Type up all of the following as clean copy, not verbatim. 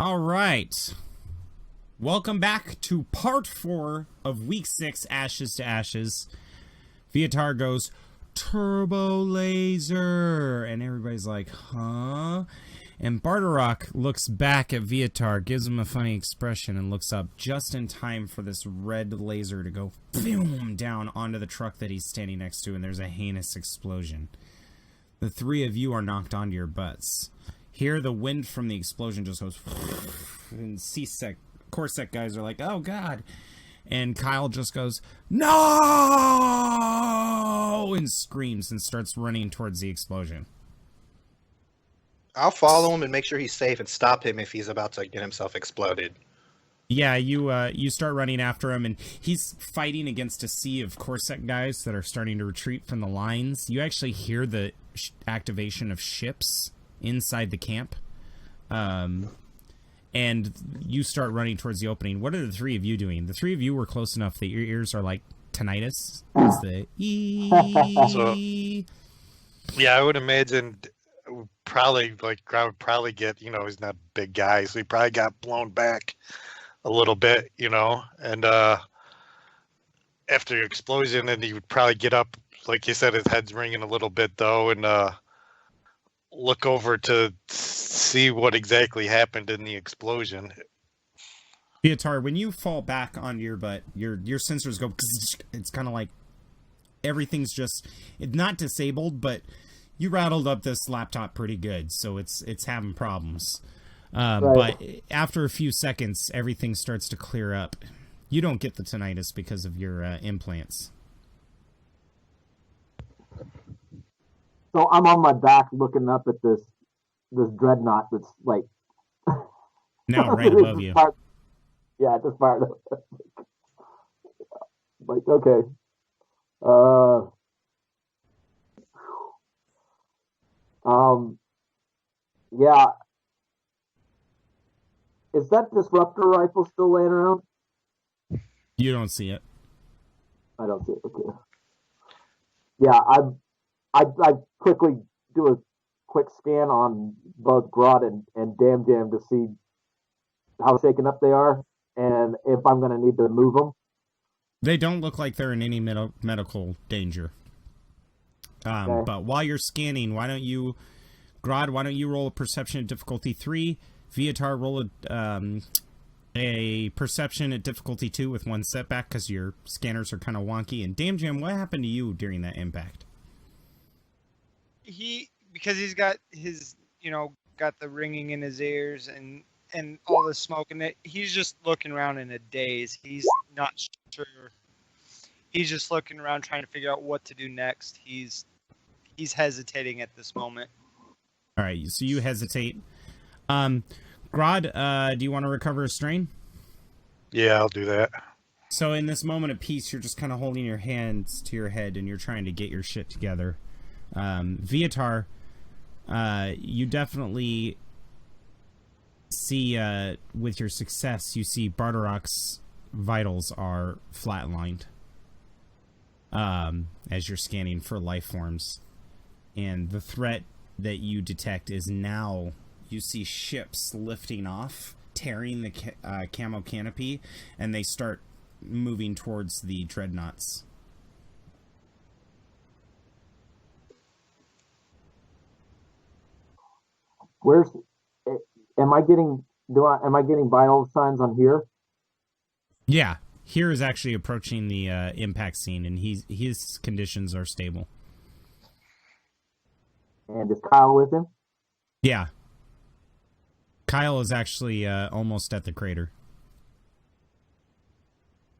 All right. Welcome back to part 4 of week 6, Ashes to Ashes. Viatar goes, turbo laser. And everybody's like, huh? And Barterok looks back at Viatar, gives him a funny expression, and looks up just in time for this red laser to go boom down onto the truck that he's standing next to, and there's a heinous explosion. The three of you are knocked onto your butts. Here, the wind from the explosion just goes, and CorSec guys are like, oh god. And Kyle just goes, no! And screams and starts running towards the explosion. I'll follow him and make sure he's safe and stop him if he's about to get himself exploded. Yeah, you start running after him, and he's fighting against a sea of CorSec guys that are starting to retreat from the lines. You actually hear the activation of ships inside the camp. And you start running towards the opening. What are the three of you doing? The three of you were close enough that your ears are like tinnitus. It's the Yeah, I would imagine probably Ground would probably get, he's not a big guy, so he probably got blown back a little bit, and after the explosion, and he would probably get up, like you said, his head's ringing a little bit though, and look over to see what exactly happened in the explosion. Viatar, when you fall back on your butt, your sensors go, it's kind of like everything's just, it's not disabled, but you rattled up this laptop pretty good, so it's having problems. Right. But after a few seconds, everything starts to clear up. You don't get the tinnitus because of your implants. So I'm on my back looking up at this dreadnought that's like now right above you. Yeah, just fired up. Like, okay. Yeah. Is that disruptor rifle still laying around? You don't see it. I don't see it. Okay. Yeah, I quickly do a quick scan on both Grodd and Damjam to see how shaken up they are and if I'm going to need to move them. They don't look like they're in any medical danger. Okay. But while you're scanning, Grodd, why don't you roll a perception at difficulty 3? Viatar, roll a perception at difficulty 2 with 1 setback because your scanners are kind of wonky. And Damjam, what happened to you during that impact? Because he's got his, got the ringing in his ears and all the smoke in it. He's just looking around in a daze. He's not sure. He's just looking around trying to figure out what to do next. He's hesitating at this moment. All right, so you hesitate. Grodd, do you want to recover a strain? Yeah, I'll do that. So in this moment of peace, you're just kind of holding your hands to your head and you're trying to get your shit together. Viatar, you definitely see, with your success, you see Barterok's vitals are flatlined as you're scanning for life forms. And the threat that you detect is now you see ships lifting off, tearing the camo canopy, and they start moving towards the dreadnoughts. Am I getting vital signs on here? Yeah, here is actually approaching the impact scene, and his conditions are stable. And is Kyle with him? Yeah. Kyle is actually almost at the crater.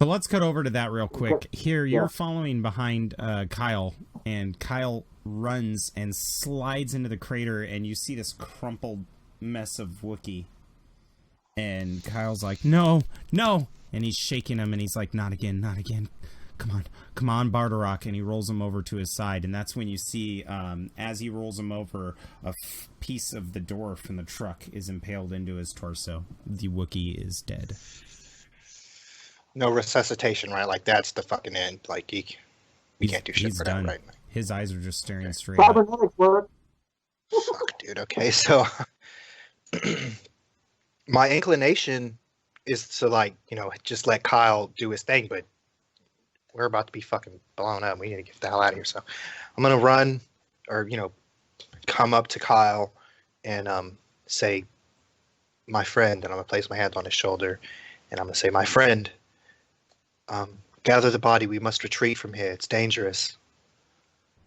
So let's cut over to that real quick. Here, you're following behind Kyle, and Kyle runs and slides into the crater, and you see this crumpled mess of Wookiee. And Kyle's like, no, no! And he's shaking him, and he's like, not again, not again. Come on, Barterok. And he rolls him over to his side, and that's when you see, as he rolls him over, a piece of the door from the truck is impaled into his torso. The Wookiee is dead. No resuscitation, right? Like, that's the fucking end. Like, we can't do shit for that right now. His eyes are just staring straight up. Cybernetics work. Fuck, dude. Okay, so My inclination is to like, just let Kyle do his thing, but we're about to be fucking blown up. We need to get the hell out of here. So I'm gonna run, or come up to Kyle and say, my friend, and I'm gonna place my hand on his shoulder, and I'm gonna say, my friend, gather the body. We must retreat from here. It's dangerous.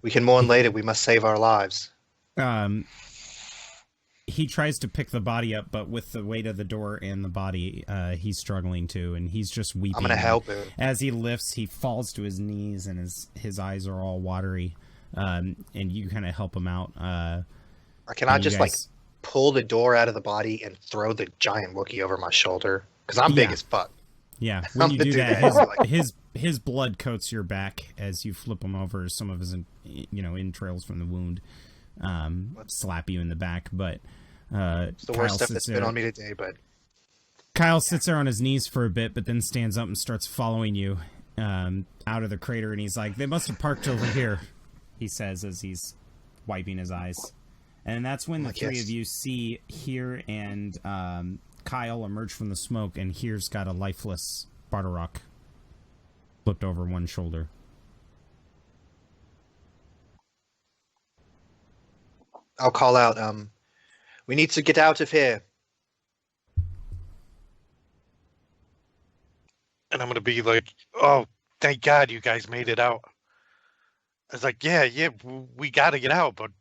We can mourn later. We must save our lives. He tries to pick the body up, but with the weight of the door and the body, he's struggling to, and he's just weeping. I'm gonna help him. As he lifts, he falls to his knees, and his eyes are all watery. And you kind of help him out. Or can I just pull the door out of the body and throw the giant Wookiee over my shoulder? Because I'm big as fuck. Yeah, when you do that, his blood coats your back as you flip him over. Some of his entrails from the wound slap you in the back. But it's the worst stuff that's been on me today. But Kyle sits there on his knees for a bit, but then stands up and starts following you out of the crater. And he's like, "They must have parked over here," he says as he's wiping his eyes. And that's when the three of you see Here and Kyle emerge from the smoke, and Here's got a lifeless Bartorok flipped over one shoulder. I'll call out, we need to get out of here. And I'm going to be like, oh, thank God you guys made it out. I was like, yeah, we got to get out, but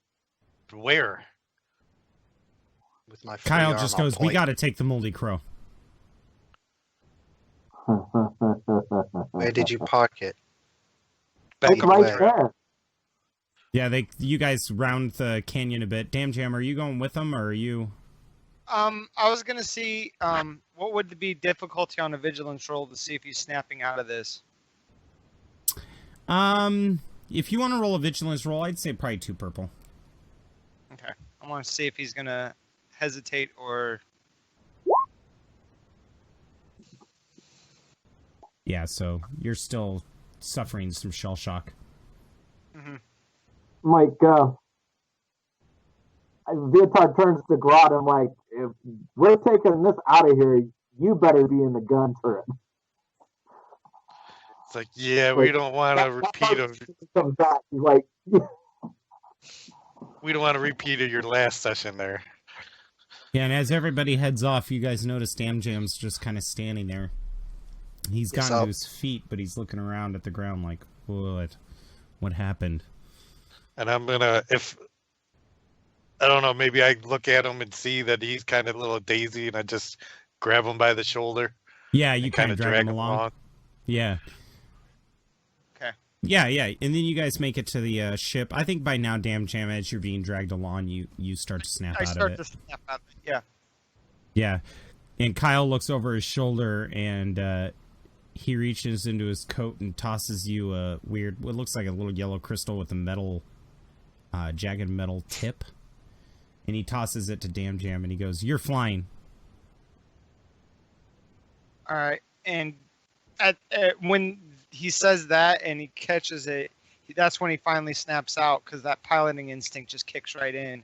where? With my Kyle just goes, we got to take the Moldy Crow. Where did you park it? It's right there. Yeah, you guys round the canyon a bit. Damjam, are you going with them, or are you? I was gonna see what would be difficulty on a vigilance roll to see if he's snapping out of this. If you want to roll a vigilance roll, I'd say probably 2 purple. Okay, I want to see if he's gonna hesitate or. Yeah, so you're still suffering some shell shock. Mm-hmm. Mike, Vietard turns to Grodd and like, if we're taking this out of here, you better be in the gun turret. It's like, yeah, we don't want to repeat of. Comes back, he's like, we don't want to repeat of your last session there. Yeah, and as everybody heads off, you guys notice Damjam's just kind of standing there. He's gotten to his feet, but he's looking around at the ground like, what happened? And I'm gonna, I don't know, maybe I look at him and see that he's kind of a little daisy, and I just grab him by the shoulder. Yeah, you kind of drag him along. Yeah. Okay. Yeah, and then you guys make it to the ship. I think by now, Damjam, as you're being dragged along, you start to snap out of it. I start to snap out of it, yeah. Yeah. And Kyle looks over his shoulder, and he reaches into his coat and tosses you a weird, what looks like a little yellow crystal with a metal, jagged metal tip. And he tosses it to Damjam, and he goes, "You're flying." All right. And when he says that and he catches it, that's when he finally snaps out, because that piloting instinct just kicks right in.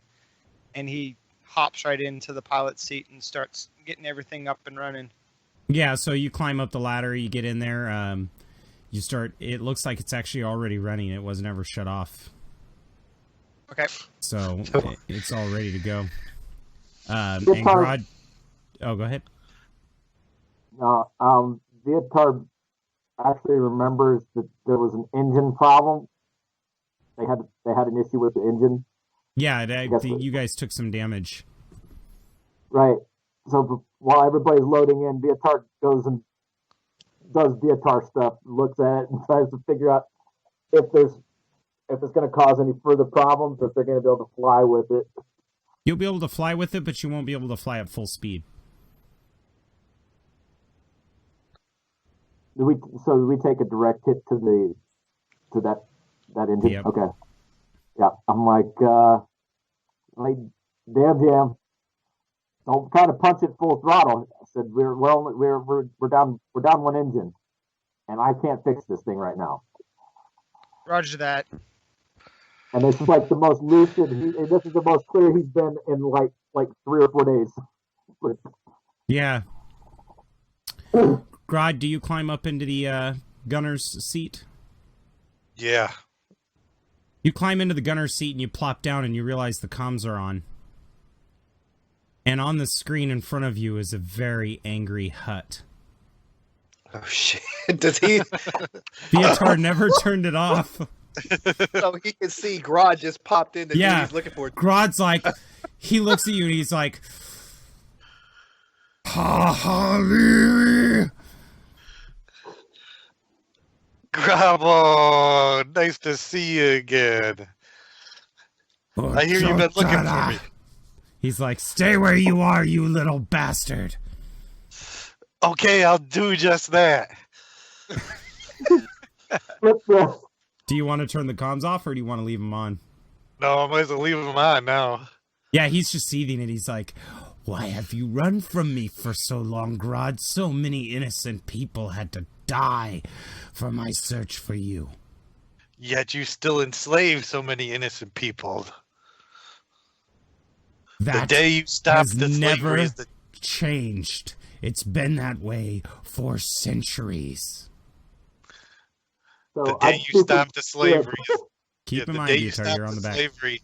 And he hops right into the pilot's seat and starts getting everything up and running. Yeah, so you climb up the ladder, you get in there, you start, it looks like it's actually already running. It wasn't ever shut off. Okay. So it's all ready to go. And Grodd, go ahead. Vietard actually remembers that there was an engine problem. They had an issue with the engine. Yeah, you guys took some damage. Right. So while everybody's loading in, Vietard goes and does Vietard stuff, looks at it, and tries to figure out if it's going to cause any further problems, or if they're going to be able to fly with it. You'll be able to fly with it, but you won't be able to fly at full speed. Do we take a direct hit to that engine? Yep. Okay. Yeah, I'm like Damjam, don't try to punch it full throttle. I said we're down one engine, and I can't fix this thing right now. Roger that. And this is like the most lucid. This is the most clear he's been in like 3 or 4 days. Yeah. Grodd, do you climb up into the gunner's seat? Yeah. You climb into the gunner's seat and you plop down and you realize the comms are on. And on the screen in front of you is a very angry Hut. Oh shit! Does he? Viatar never turned it off. So he can see Grodd just popped in the dude he's looking for. Grodd's like, he looks at you and he's like, ha ha, Lily. Bravo! Nice to see you again. I hear you've been looking for me. He's like, stay where you are, you little bastard. Okay, I'll do just that. Do you want to turn the comms off or do you want to leave them on? No, I might as well leave him on now. Yeah, he's just seething it. He's like, why have you run from me for so long, Grodd? So many innocent people had to die for my search for you. Yet you still enslave so many innocent people. That the day you stop has the never slavery is the... changed. It's been that way for centuries. So The day you stop the slavery is... Keep in the mind, day you Viatar, stop you're on the back. slavery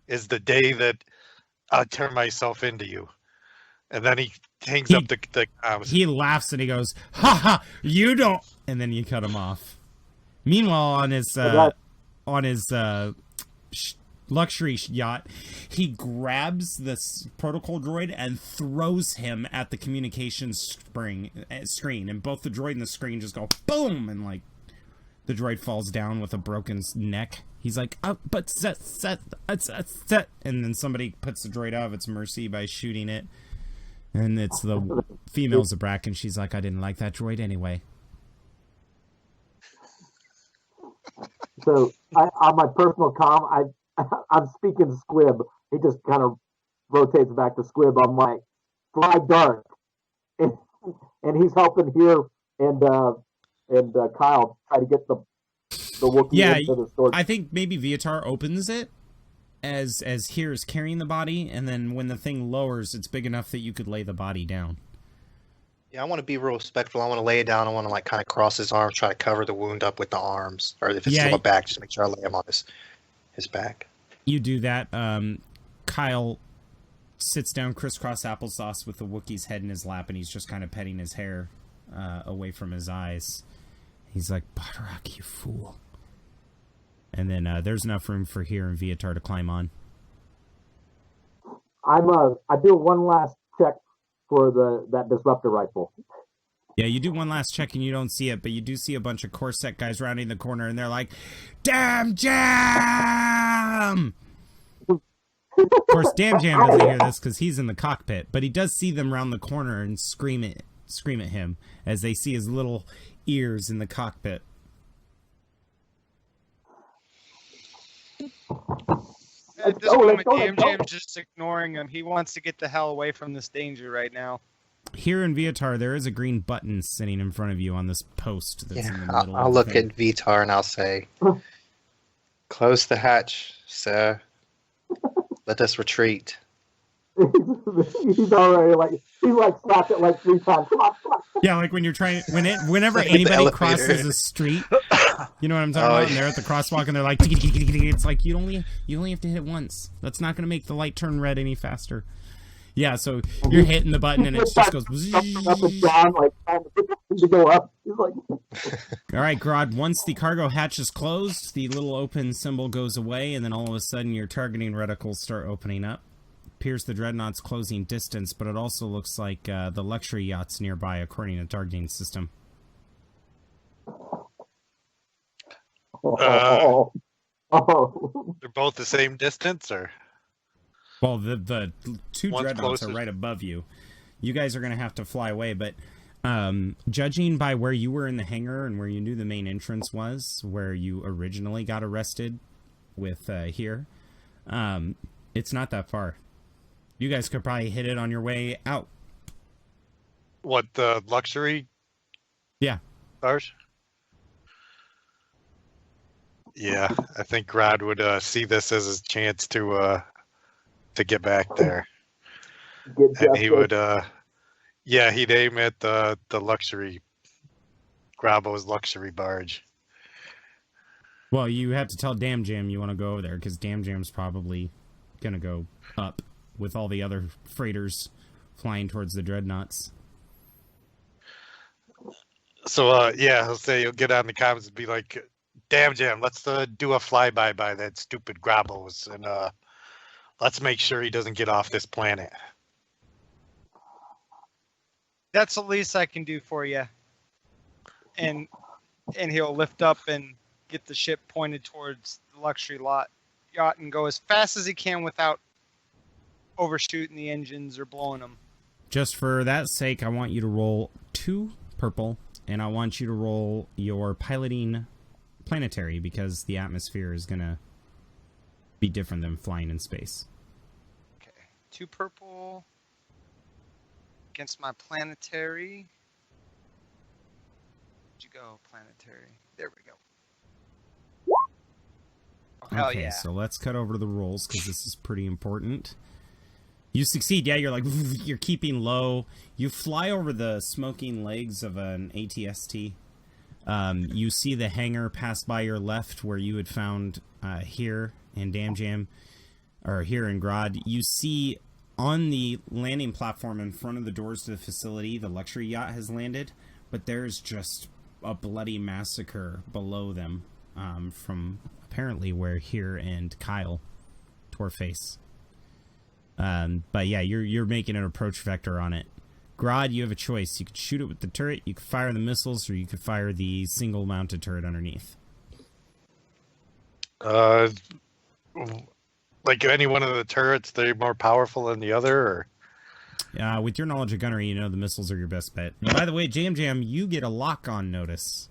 is the day that I'll turn myself into you. And then he hangs up the comms. He laughs and he goes, ha ha, you don't... And then you cut him off. Meanwhile, on his luxury yacht, he grabs this protocol droid and throws him at the communications screen, and both the droid and the screen just go boom, and like the droid falls down with a broken neck. He's like, but set, and then somebody puts the droid out of its mercy by shooting it, and it's the female Zabrak, and she's like, I didn't like that droid anyway. So on my personal comm, I'm speaking Squib. He just kind of rotates back to Squib. I'm like, fly dark, and he's helping here, and Kyle try to get the Wookiee into the store. I think maybe Viatar opens it as here is carrying the body, and then when the thing lowers, it's big enough that you could lay the body down. Yeah, I want to be real respectful. I want to lay it down. I want to like kind of cross his arms, try to cover the wound up with the arms, or if it's still a back, just make sure I lay him on his back. You do that. Kyle sits down crisscross applesauce with the Wookiee's head in his lap, and he's just kind of petting his hair away from his eyes. He's like, Batarak, you fool. And then there's enough room for here and Viatar to climb on. I do one last check for that disruptor rifle. Yeah, you do one last check and you don't see it, but you do see a bunch of CorSec guys rounding the corner, and they're like, Damjam! Of course, Damjam doesn't hear this because he's in the cockpit, but he does see them round the corner and scream at him as they see his little ears in the cockpit. At this moment, Damjam's just ignoring him. He wants to get the hell away from this danger right now. Here in Viatar, there is a green button sitting in front of you on this post that's in the middle. I'll look at Viatar and I'll say, close the hatch, sir. Let us retreat. He's already he's slapped it like 3 times. Come on. Yeah, like when you're trying, whenever anybody crosses a street, you know what I'm talking about? And they're at the crosswalk and they're like, it's like you only have to hit it once. That's not going to make the light turn red any faster. Yeah, so you're hitting the button and it just goes up and down, like trying to go up. He's like, all right, Grodd, once the cargo hatch is closed, the little open symbol goes away, and then all of a sudden your targeting reticles start opening up. Appears the dreadnought's closing distance, but it also looks like the luxury yacht's nearby according to targeting system. They're both the same distance, or? Well, the two One's dreadnoughts closest. are right above you. You guys are going to have to fly away, but judging by where you were in the hangar and where you knew the main entrance was, where you originally got arrested with here, it's not that far. You guys could probably hit it on your way out. What, the luxury? Yeah. Stars? Yeah, I think Grodd would see this as his chance to get back there. And he would Yeah, he'd aim at the luxury, Grabo's luxury barge. Well, you have to tell Damjam you want to go over there, because Damjam's probably going to go up with all the other freighters flying towards the dreadnoughts. So, yeah, he'll say, he'll get on the comms and be like, Damjam, let's do a flyby by that stupid Grabos, and let's make sure he doesn't get off this planet. That's the least I can do for you. And he'll lift up and get the ship pointed towards the luxury yacht and go as fast as he can without overshooting the engines or blowing them. Just for that sake, I want you to roll 2 purple, and I want you to roll your piloting planetary, because the atmosphere is going to be different than flying in space. Okay. 2 purple against my planetary. Where'd you go, planetary? There we go. Oh, hell Okay, yeah. so let's cut over to the rolls, because this is pretty important. You succeed, yeah, you're like, you're keeping low. You fly over the smoking legs of an ATST. You see the hangar pass by your left where you had found here in Damjam, or here in Grodd. You see on the landing platform in front of the doors to the facility, the luxury yacht has landed, but there's just a bloody massacre below them from apparently where here and Kyle tore face. But yeah, you're making an approach vector on it. Grodd, you have a choice. You could shoot it with the turret, you could fire the missiles, or you could fire the single mounted turret underneath. Like any one of the turrets, they're more powerful than the other, or? With your knowledge of gunnery, you know the missiles are your best bet. And by the way, Damjam, you get a lock-on notice.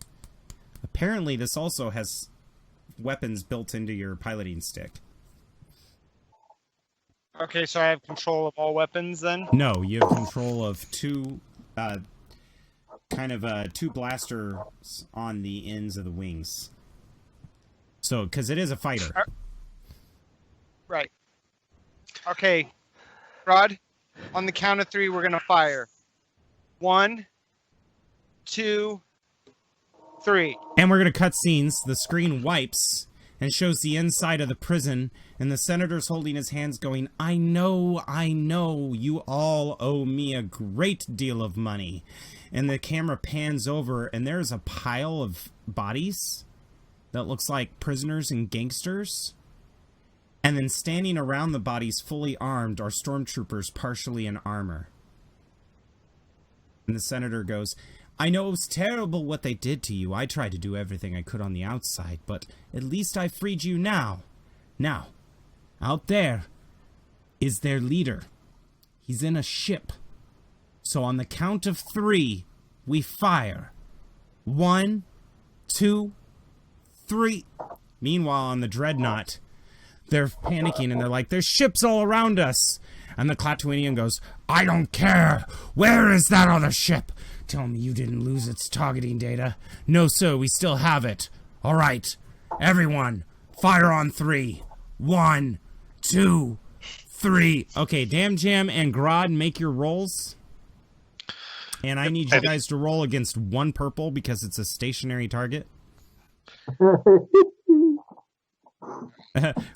Apparently, this also has weapons built into your piloting stick. Okay, so I have control of all weapons then? No, you have control of 2 blasters on the ends of the wings. So, because it is a fighter. Right. Okay, Rod, on the count of 3, we're going to fire. 1, 2, 3. And we're going to cut scenes. The screen wipes and shows the inside of the prison, and the senator's holding his hands going, I know, you all owe me a great deal of money. And the camera pans over, and there's a pile of bodies that looks like prisoners and gangsters. And then standing around the bodies fully armed are stormtroopers partially in armor. And the senator goes, I know it was terrible what they did to you. I tried to do everything I could on the outside, but at least I freed you now. Now, out there is their leader. He's in a ship. So on the count of 3, we fire. 1, 2, 3. Meanwhile, on the dreadnought, they're panicking and they're like, there's ships all around us. And the Klatooinian goes, I don't care. Where is that other ship? Tell me you didn't lose its targeting data. No, sir, we still have it. All right, everyone, fire on 3. 1, 2, 3. Okay, Damjam and Grodd, make your rolls. And I need you guys to roll against 1 purple because it's a stationary target.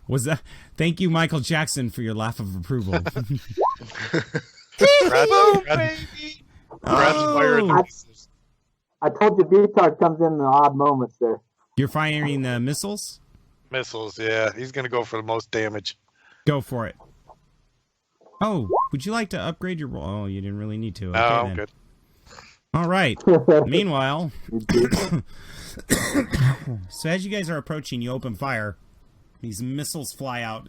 Was that? Thank you, Michael Jackson, for your laugh of approval. Boom, baby! Oh, I told you VTAR comes in odd moments there. you're firing the missiles? Missiles, yeah. He's going to go for the most damage. Go for it. Oh, would you like to upgrade your roll? Oh, you didn't really need to. No, Okay, I'm then. good. All right. Meanwhile, so as you guys are approaching, you open fire. These missiles fly out,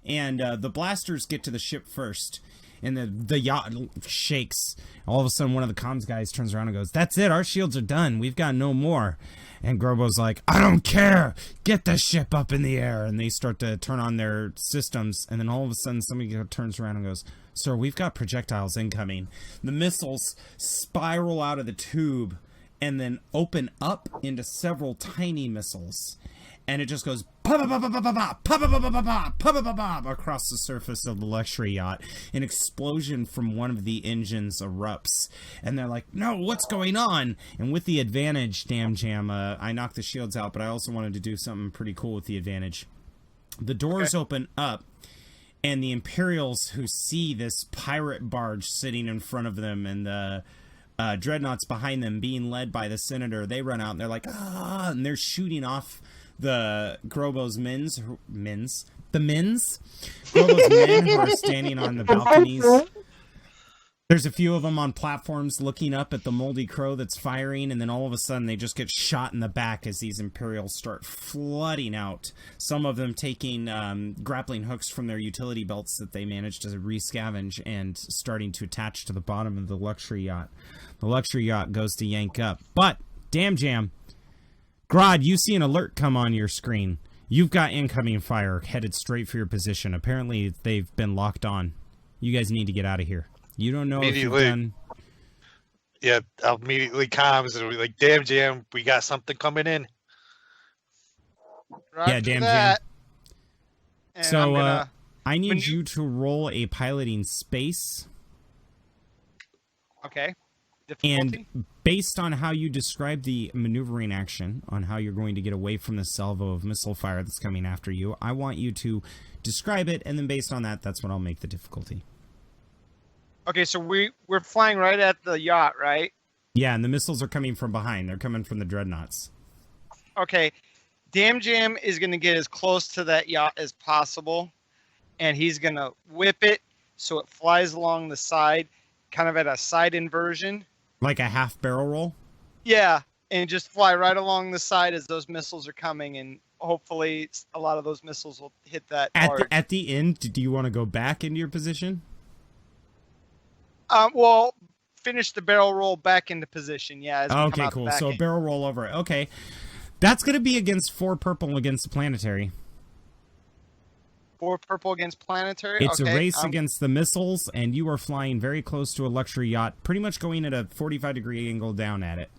and the blasters get to the ship first. And the yacht shakes. All of a sudden, one of the comms guys turns around and goes, that's it, our shields are done. We've got no more. And Grobo's like, I don't care. Get the ship up in the air. And they start to turn on their systems. And then all of a sudden, somebody turns around and goes, sir, we've got projectiles incoming. The missiles spiral out of the tube and then open up into several tiny missiles. and it just goes across the surface of the luxury yacht. An explosion from one of the engines erupts, and they're like, no, what's going on? And with the advantage, Damjam, I knocked the shields out, but I also wanted to do something pretty cool with the advantage. The doors open up, and the Imperials, who see this pirate barge sitting in front of them and the dreadnoughts behind them being led by the senator, they run out and they're like, ah, and they're shooting off the Grobo's Grobo's men who are standing on the balconies. There's a few of them on platforms looking up at the moldy crow that's firing, and then all of a sudden they just get shot in the back as these Imperials start flooding out. Some of them taking grappling hooks from their utility belts that they managed to re-scavenge and starting to attach to the bottom of the luxury yacht. The luxury yacht goes to yank up. But, Damjam, Grodd, you see an alert come on your screen. You've got incoming fire headed straight for your position. Apparently, they've been locked on. You guys need to get out of here. You don't know if you've done... Yeah, I'll immediately comms and we're like, Damjam, we got something coming in. Yeah, Damjam. So, I need you to roll a piloting space. Okay. Difficulty? And based on how you describe the maneuvering action, on how you're going to get away from the salvo of missile fire that's coming after you, I want you to describe it, and then based on that, that's what I'll make the difficulty. Okay, so we're flying right at the yacht, right? Yeah, and the missiles are coming from behind. They're coming from the dreadnoughts. Okay. Damjam is going to get as close to that yacht as possible, and he's going to whip it so it flies along the side, kind of at a side inversion. Like a half barrel roll? Yeah, and just fly right along the side as those missiles are coming, and hopefully a lot of those missiles will hit that barge. At the end, do you want to go back into your position? Well, finish the barrel roll back into position, yeah. As we come Okay, out cool. the back So end. barrel roll over it. Okay. That's going to be against 4 purple against the planetary. 4 purple against planetary? It's okay. a race against the missiles, and you are flying very close to a luxury yacht, pretty much going at a 45-degree angle down at it.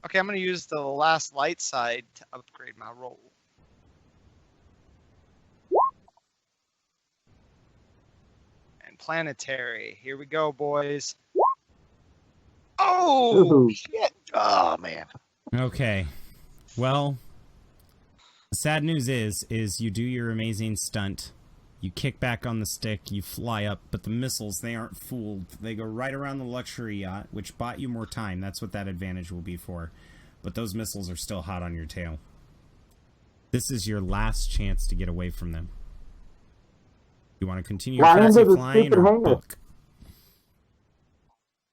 Okay, I'm going to use the last light side to upgrade my roll. And planetary. Here we go, boys. Oh, shit. Oh, man. Okay. Well, the sad news is you do your amazing stunt. You kick back on the stick, you fly up, but the missiles, they aren't fooled. They go right around the luxury yacht, which bought you more time. That's what that advantage will be for. But those missiles are still hot on your tail. This is your last chance to get away from them. You want to continue flying or book?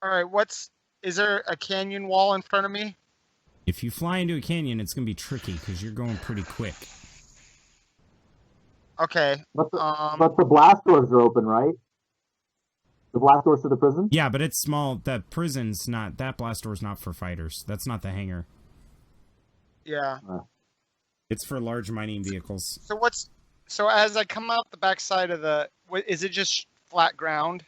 All right, is there a canyon wall in front of me? If you fly into a canyon, it's going to be tricky because you're going pretty quick. Okay. But the blast doors are open, right? The blast doors to the prison? Yeah, but it's small. That prison's not... That blast door's not for fighters. That's not the hangar. Yeah. It's for large mining vehicles. So as I come out the backside of is it just flat ground?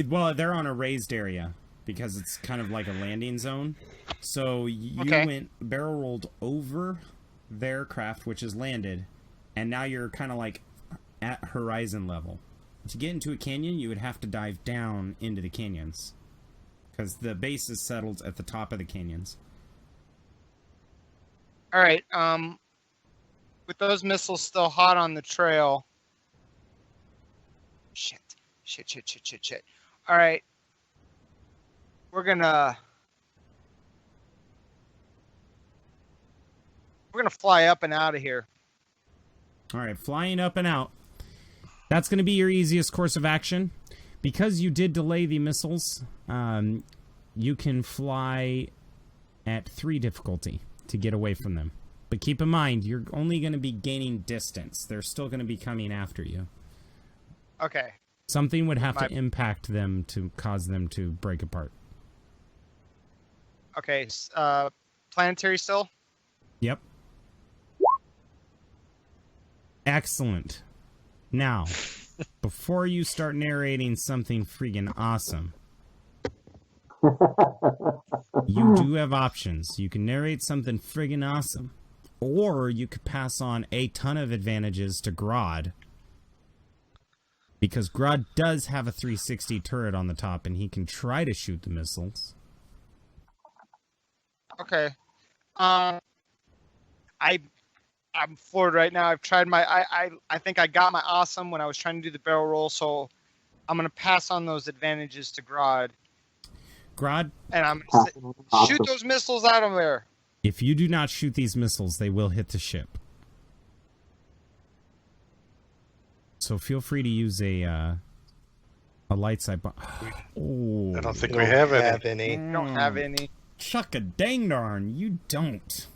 Well, they're on a raised area because it's kind of like a landing zone. So you went barrel rolled over their craft, which is landed, and now you're kind of like at horizon level. To get into a canyon, you would have to dive down into the canyons because the base is settled at the top of the canyons. All right. With those missiles still hot on the trail. Shit. All right. We're gonna fly up and out of here. All right, flying up and out. That's going to be your easiest course of action. Because you did delay the missiles, you can fly at 3 difficulty to get away from them. But keep in mind, you're only going to be gaining distance. They're still going to be coming after you. Okay. Something would have to impact them to cause them to break apart. Okay. Planetary still? Yep. Excellent. Now, before you start narrating something freaking awesome, you do have options. You can narrate something friggin' awesome, Or you could pass on a ton of advantages to Grodd. Because Grodd does have a 360 turret on the top, and he can try to shoot the missiles. Okay. I'm floored right now. I've tried my. I think I got my awesome when I was trying to do the barrel roll, so I'm gonna pass on those advantages to Grodd. Grodd, And I'm gonna say, Awesome. shoot those missiles out of there. if you do not shoot these missiles, they will hit the ship. So feel free to use a light side bomb. Oh, I don't think We we have any. any. I don't have any. Chuck a dang darn, you don't.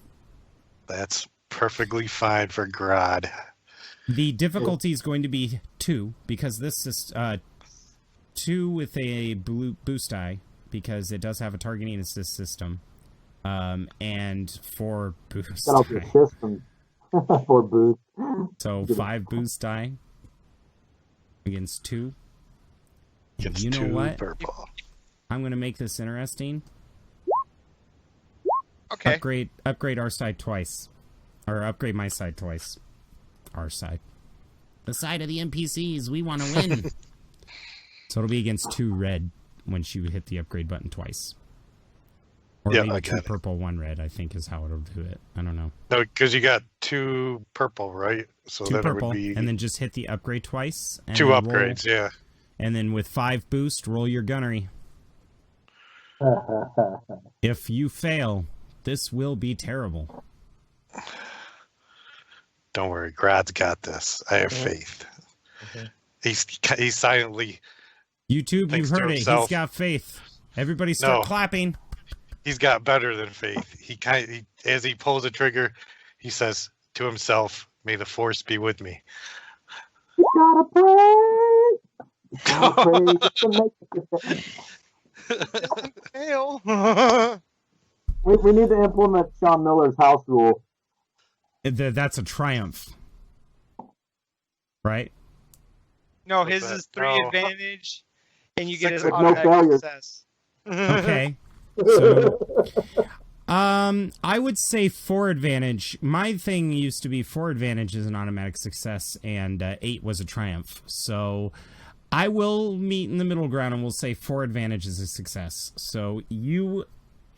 That's perfectly fine for Grodd. The difficulty is going to be 2, because this is 2 with a boost die, because it does have a targeting assist system, and 4 boost Set up your die. system for boost. So 5 boost die against 2. And Gets you know 2 what? purple. I'm going to make this interesting. Okay. Upgrade our side twice. Or upgrade my side twice. Our side. The side of the NPCs. We want to win. So it'll be against 2 red when you hit the upgrade button twice. Or Yeah, maybe I 2 got it. purple, 1 red, I think is how it'll do it. I don't know. No, because you got 2 purple, right? So 2 then it purple, would be and then just hit the upgrade twice. And 2 then upgrades, yeah. And then with 5 boost, roll your gunnery. If you fail, this will be terrible. Don't worry, Grodd's got this. I have faith. Mhm. He's silently. YouTube, Thanks you've to heard it. He's himself. got faith. Everybody start No. clapping. He's got better than faith. As he pulls the trigger, he says to himself, "May the force be with me." You gotta pray. You gotta pray just to make it. Fail. We need to implement Sean Miller's house rule. That's a triumph. Right? No, What's his that? is 3 No. advantage, and you get Six an with no automatic failures. success. Okay. So, I would say 4 advantage. My thing used to be 4 advantage is an automatic success, and 8 was a triumph. So I will meet in the middle ground, and we'll say 4 advantage is a success. So you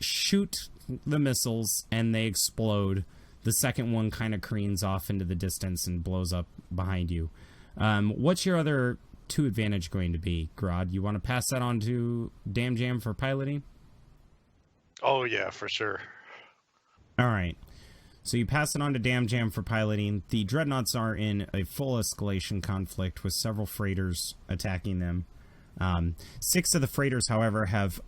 shoot the missiles, and they explode. The second one kind of careens off into the distance and blows up behind you. What's your other 2 advantage going to be, Grodd? You want to pass that on to Damjam for piloting? Oh yeah, for sure. All right. So you pass it on to Damjam for piloting. The dreadnoughts are in a full escalation conflict with several freighters attacking them. 6 of the freighters, however, have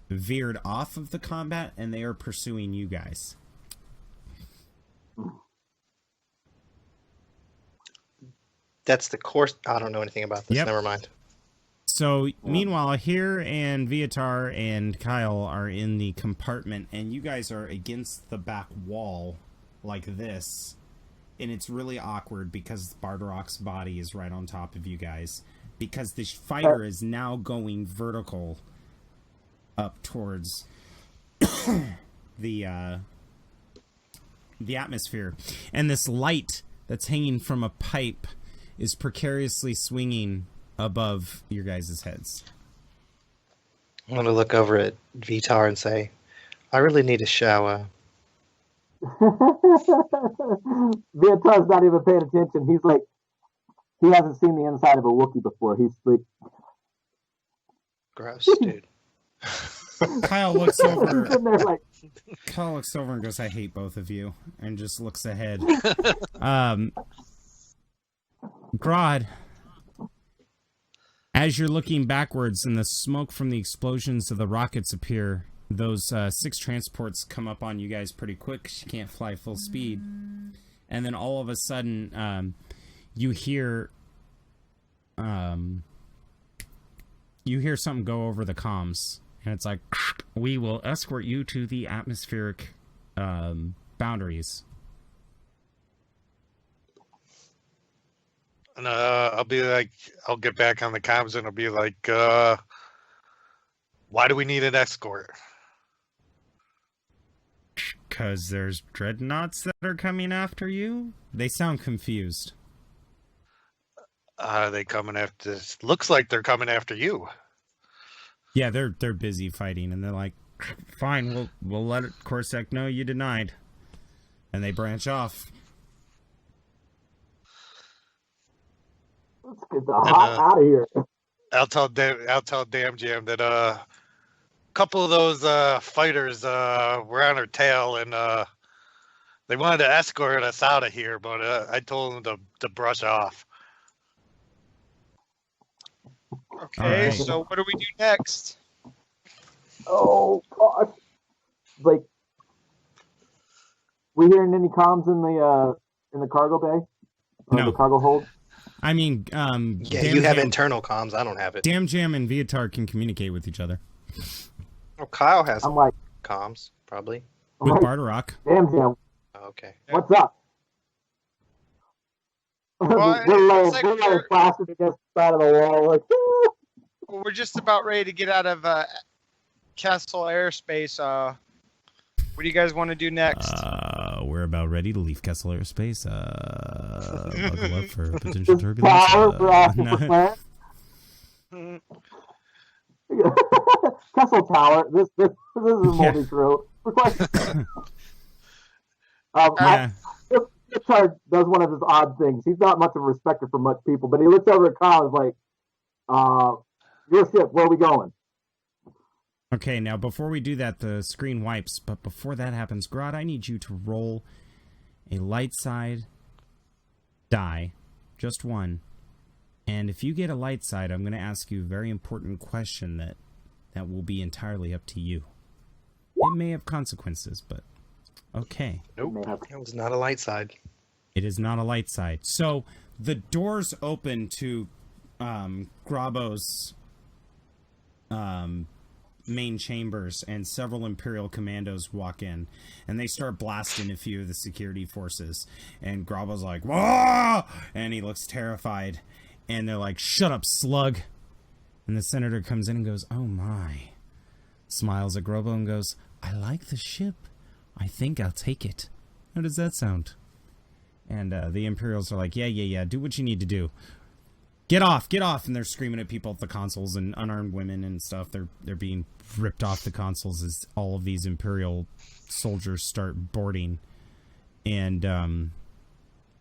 veered off of the combat, and they are pursuing you guys. That's the course. I don't know anything about this. Yep. Never mind. So, meanwhile, here and Viatar and Kyle are in the compartment, and you guys are against the back wall like this. And it's really awkward because Bardock's body is right on top of you guys. Because this fighter is now going vertical up towards the atmosphere. And this light that's hanging from a pipe is precariously swinging above your guys' heads. I'm going to look over at Vitar and say, I really need a shower. Viatar's not even paying attention. He's like, he hasn't seen the inside of a Wookiee before. He's like, Gross, dude. Kyle looks he's over. in there like, Kyle looks over and goes, "I hate both of you," and just looks ahead. Grodd, as you're looking backwards and the smoke from the explosions of the rockets appear, those 6 transports come up on you guys pretty quick. You can't fly full speed, and then all of a sudden, you hear something go over the comms, and it's like, "We will escort you to the atmospheric boundaries." And I'll be like, I'll get back on the comms and I'll be like, why do we need an escort? 'Cause there's dreadnoughts that are coming after you? They sound confused. Are they coming after? Looks like they're coming after you. Yeah, they're busy fighting, and they're like, fine, we'll let CorSec know you denied. And they branch off. Let's get the hot out of here. I'll tell Damjam that a couple of those fighters were on her tail, and they wanted to escort us out of here, but I told them to brush off. Okay, Alright. so what do we do next? Oh gosh. Like, we hearing any comms in the cargo bay? Or No. the cargo hold? I mean, Yeah, you have internal comms. I don't have it. Damjam and Viatar can communicate with each other. Oh, Kyle has I'm like, comms, probably. I'm With like, Barterok. damn, Jam, Oh, okay. what's up? Well, we're it's like laying we're- plastered against the side of the wall. Like, "Woo!" Well, we're just about ready to get out of Kessel airspace. What do you guys want to do next? We're about ready to leave Kessel Airspace. Buckle up for potential turbulence. Power for active No. plan. Kessel Tower. This is multi-crew. Yeah. Richard does one of his odd things. He's not much of a respecter for much people, but he looks over at Kyle and is like, your ship, where are we going? Okay, now before we do that, the screen wipes. But before that happens, Grodd, I need you to roll a light side die. Just one. And if you get a light side, I'm going to ask you a very important question that will be entirely up to you. It may have consequences, but okay. Nope. It was not a light side. It is not a light side. So the doors open to Grabo's main chambers, and several Imperial commandos walk in, and they start blasting a few of the security forces. And Grabo's like, "Whoa!" and he looks terrified. And they're like, "Shut up, slug!" And the senator comes in and goes, "Oh my!" Smiles at Grabo and goes, "I like the ship. I think I'll take it. How does that sound?" And the Imperials are like, yeah, do what you need to do. Get off! And they're screaming at people at the consoles and unarmed women and stuff. They're being ripped off the consoles as all of these Imperial soldiers start boarding. And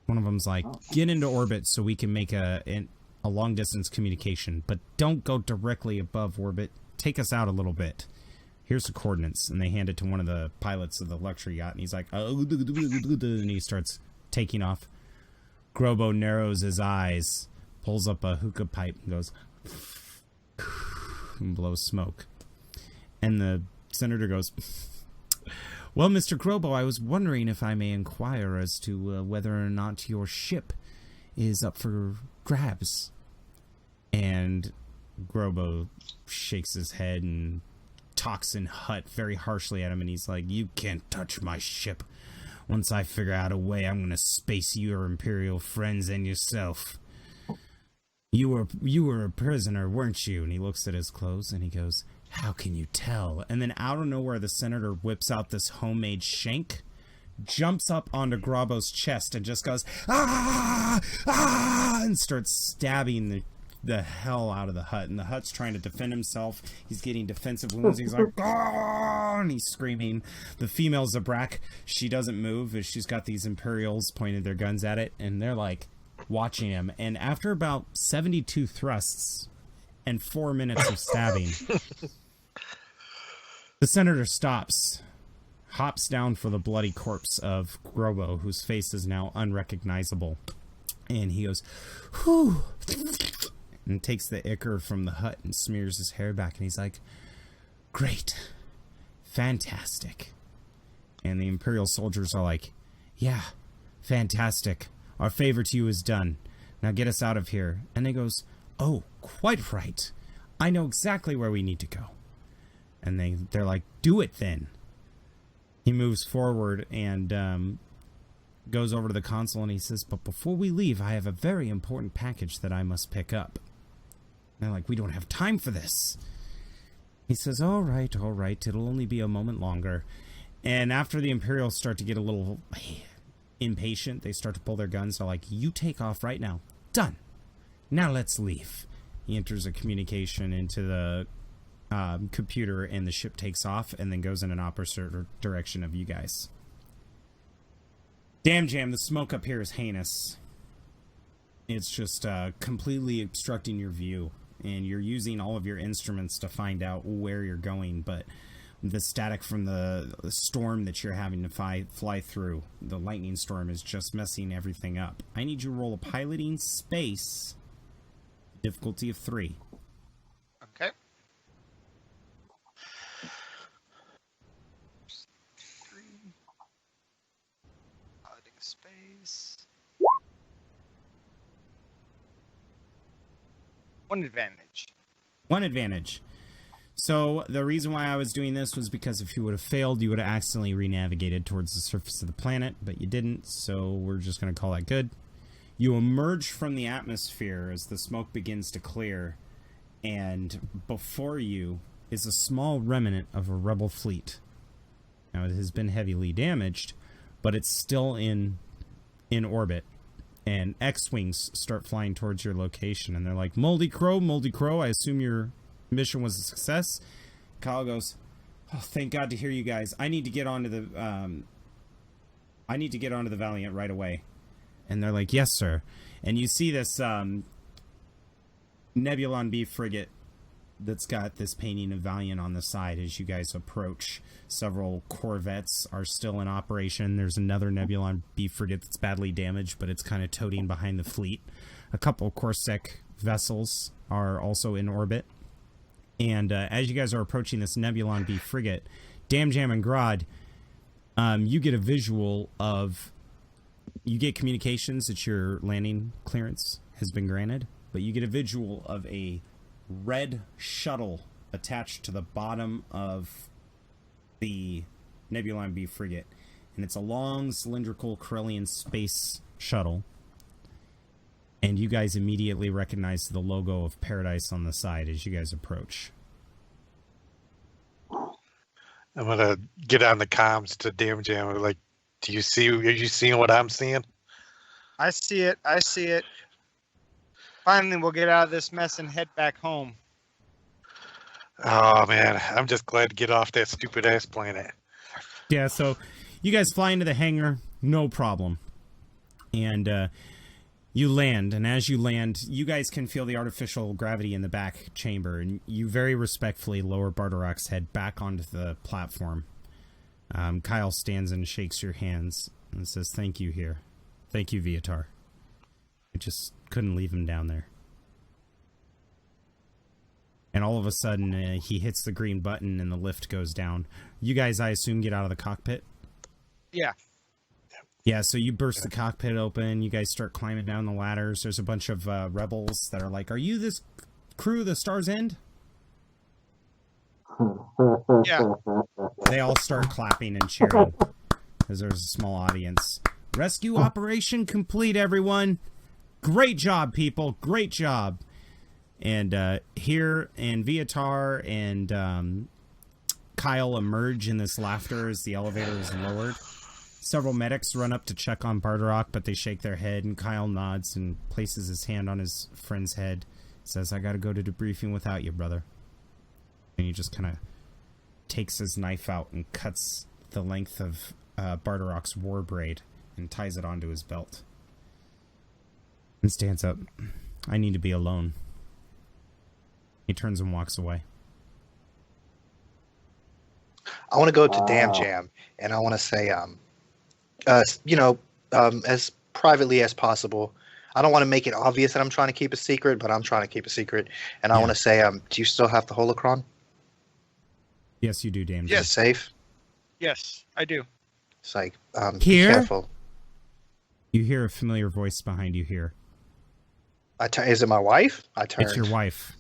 one of them's like, "Get into orbit so we can make a long-distance communication. But don't go directly above orbit. Take us out a little bit. Here's the coordinates." And they hand it to one of the pilots of the luxury yacht. And he's like, and he starts taking off. Grobo narrows his eyes, pulls up a hookah pipe, and goes, and blows smoke. And the senator goes, "Well, Mr. Grobo, I was wondering if I may inquire as to whether or not your ship is up for grabs." And Grobo shakes his head and talks in Hutt very harshly at him, and he's like, "You can't touch my ship. Once I figure out a way, I'm gonna space your Imperial friends and yourself. You were a prisoner, weren't you?" And he looks at his clothes and he goes, "How can you tell?" And then out of nowhere, the senator whips out this homemade shank, jumps up onto Grabo's chest and just goes, "Ah! Ah!" and starts stabbing the hell out of the Hutt. And the Hutt's trying to defend himself. He's getting defensive wounds. He's like, "Ah!" and he's screaming. The female Zabrak, she doesn't move as she's got these Imperials pointed their guns at it, and they're like watching him. And after about 72 thrusts and 4 minutes of stabbing, the senator stops, hops down for the bloody corpse of Grobo, whose face is now unrecognizable. And he goes, "Whew," and takes the ichor from the Hutt and smears his hair back. And he's like, "Great. Fantastic." And the Imperial soldiers are like, "Yeah, fantastic. Our favor to you is done. Now get us out of here." And he goes, "Oh, quite right. I know exactly where we need to go." And they're like, "Do it then." He moves forward and goes over to the console and he says, "But before we leave, I have a very important package that I must pick up." And they're like, "We don't have time for this." He says, all right, it'll only be a moment longer." And after the Imperials start to get a little impatient, they start to pull their guns. They're like, you take off right now. Done. Now let's leave. He enters a communication into the computer, and the ship takes off and then goes in an opposite direction of you guys. Damjam, the smoke up here is heinous. It's just completely obstructing your view, and you're using all of your instruments to find out where you're going, but the static from the storm that you're having to fly through, the lightning storm, is just messing everything up. I need you to roll a piloting space, difficulty of 3. Okay. 3. Piloting space. 1 advantage. 1 advantage. So the reason why I was doing this was because if you would have failed, you would have accidentally re-navigated towards the surface of the planet, but you didn't, so we're just going to call that good. You emerge from the atmosphere as the smoke begins to clear, and before you is a small remnant of a rebel fleet. Now, it has been heavily damaged, but it's still in orbit, and X-Wings start flying towards your location, and they're like, Moldy Crow, I assume your mission was a success. Kyle goes, oh, thank God to hear you guys. I need to get onto the Valiant right away. And they're like, yes, sir. And you see this Nebulon B frigate that's got this painting of Valiant on the side as you guys approach. Several corvettes are still in operation. There's another Nebulon B frigate that's badly damaged, but it's kind of toting behind the fleet. A couple CorSec vessels are also in orbit. And as you guys are approaching this Nebulon B frigate, Damjam and Grodd, you get a visual of... You get communications that your landing clearance has been granted, but you get a visual of a red shuttle attached to the bottom of the Nebulon B frigate. And it's a long, cylindrical Corellian space shuttle. And you guys immediately recognize the logo of Paradise on the side as you guys approach. I'm gonna get on the comms to Damjam. Like, are you seeing what I'm seeing? I see it. Finally, we'll get out of this mess and head back home. Oh man, I'm just glad to get off that stupid ass planet. Yeah, so you guys fly into the hangar, no problem. And you land, and as you land, you guys can feel the artificial gravity in the back chamber, and you very respectfully lower Bardorak's head back onto the platform. Kyle stands and shakes your hands and says, thank you here. Thank you, Viatar. I just couldn't leave him down there. And all of a sudden, he hits the green button and the lift goes down. You guys, I assume, get out of the cockpit? Yeah. Yeah, so you burst the cockpit open. You guys start climbing down the ladders. There's a bunch of rebels that are like, are you this crew of the Star's End? Yeah. They all start clapping and cheering because there's a small audience. Rescue operation complete, everyone. Great job, people. Great job. And here and Viatar and Kyle emerge in this laughter as the elevator is lowered. Several medics run up to check on Bardorak, but they shake their head, and Kyle nods and places his hand on his friend's head. Says, I gotta go to debriefing without you, brother. And he just kind of takes his knife out and cuts the length of Bardorak's war braid and ties it onto his belt. And stands up. I need to be alone. He turns and walks away. I want to go to Damjam, and I want to say, as privately as possible. I don't want to make it obvious that I'm trying to keep a secret, but I'm trying to keep a secret. And I want to say, do you still have the holocron? Yes, you do, Damjam. Is it safe? Yes, I do. It's like, Here? be careful. You hear a familiar voice behind you here. Is it my wife? I turned. It's your wife.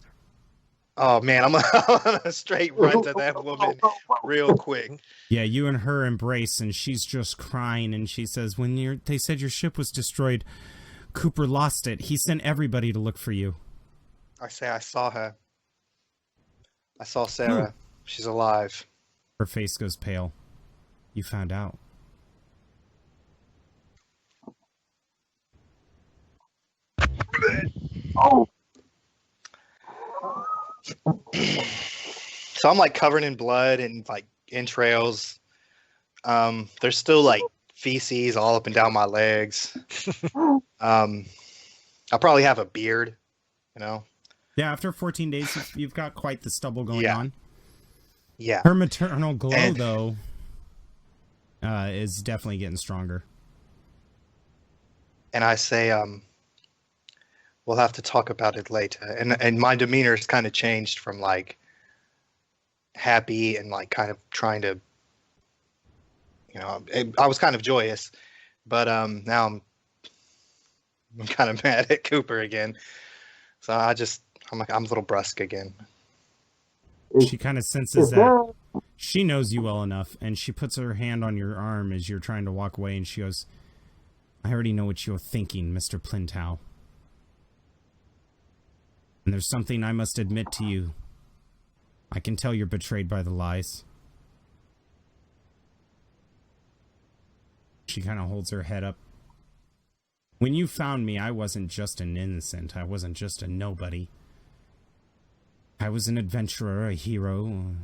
Oh man, I'm gonna straight run to that woman real quick. Yeah, you and her embrace, and she's just crying, and she says, they said your ship was destroyed, Cooper lost it. He sent everybody to look for you. I say I saw her. I saw Sarah. She's alive. Her face goes pale. you found out. Oh, So I'm like covered in blood and like entrails. There's still like feces all up and down my legs. I probably have a beard, you know. Yeah, after 14 days, you've got quite the stubble going on. Yeah. Her maternal glow, And- though, is definitely getting stronger. And I say, we'll have to talk about it later. And my demeanor's kind of changed from like happy and like kind of trying to, you know, I was kind of joyous, but now I'm kind of mad at Cooper again. So I'm a little brusque again. She kind of senses that she knows you well enough, and she puts her hand on your arm as you're trying to walk away, and she goes, I already know what you're thinking, Mr. Plintow. And there's something I must admit to you. I can tell you're betrayed by the lies. She kind of holds her head up. When you found me, I wasn't just an innocent. I wasn't just a nobody. I was an adventurer, a hero,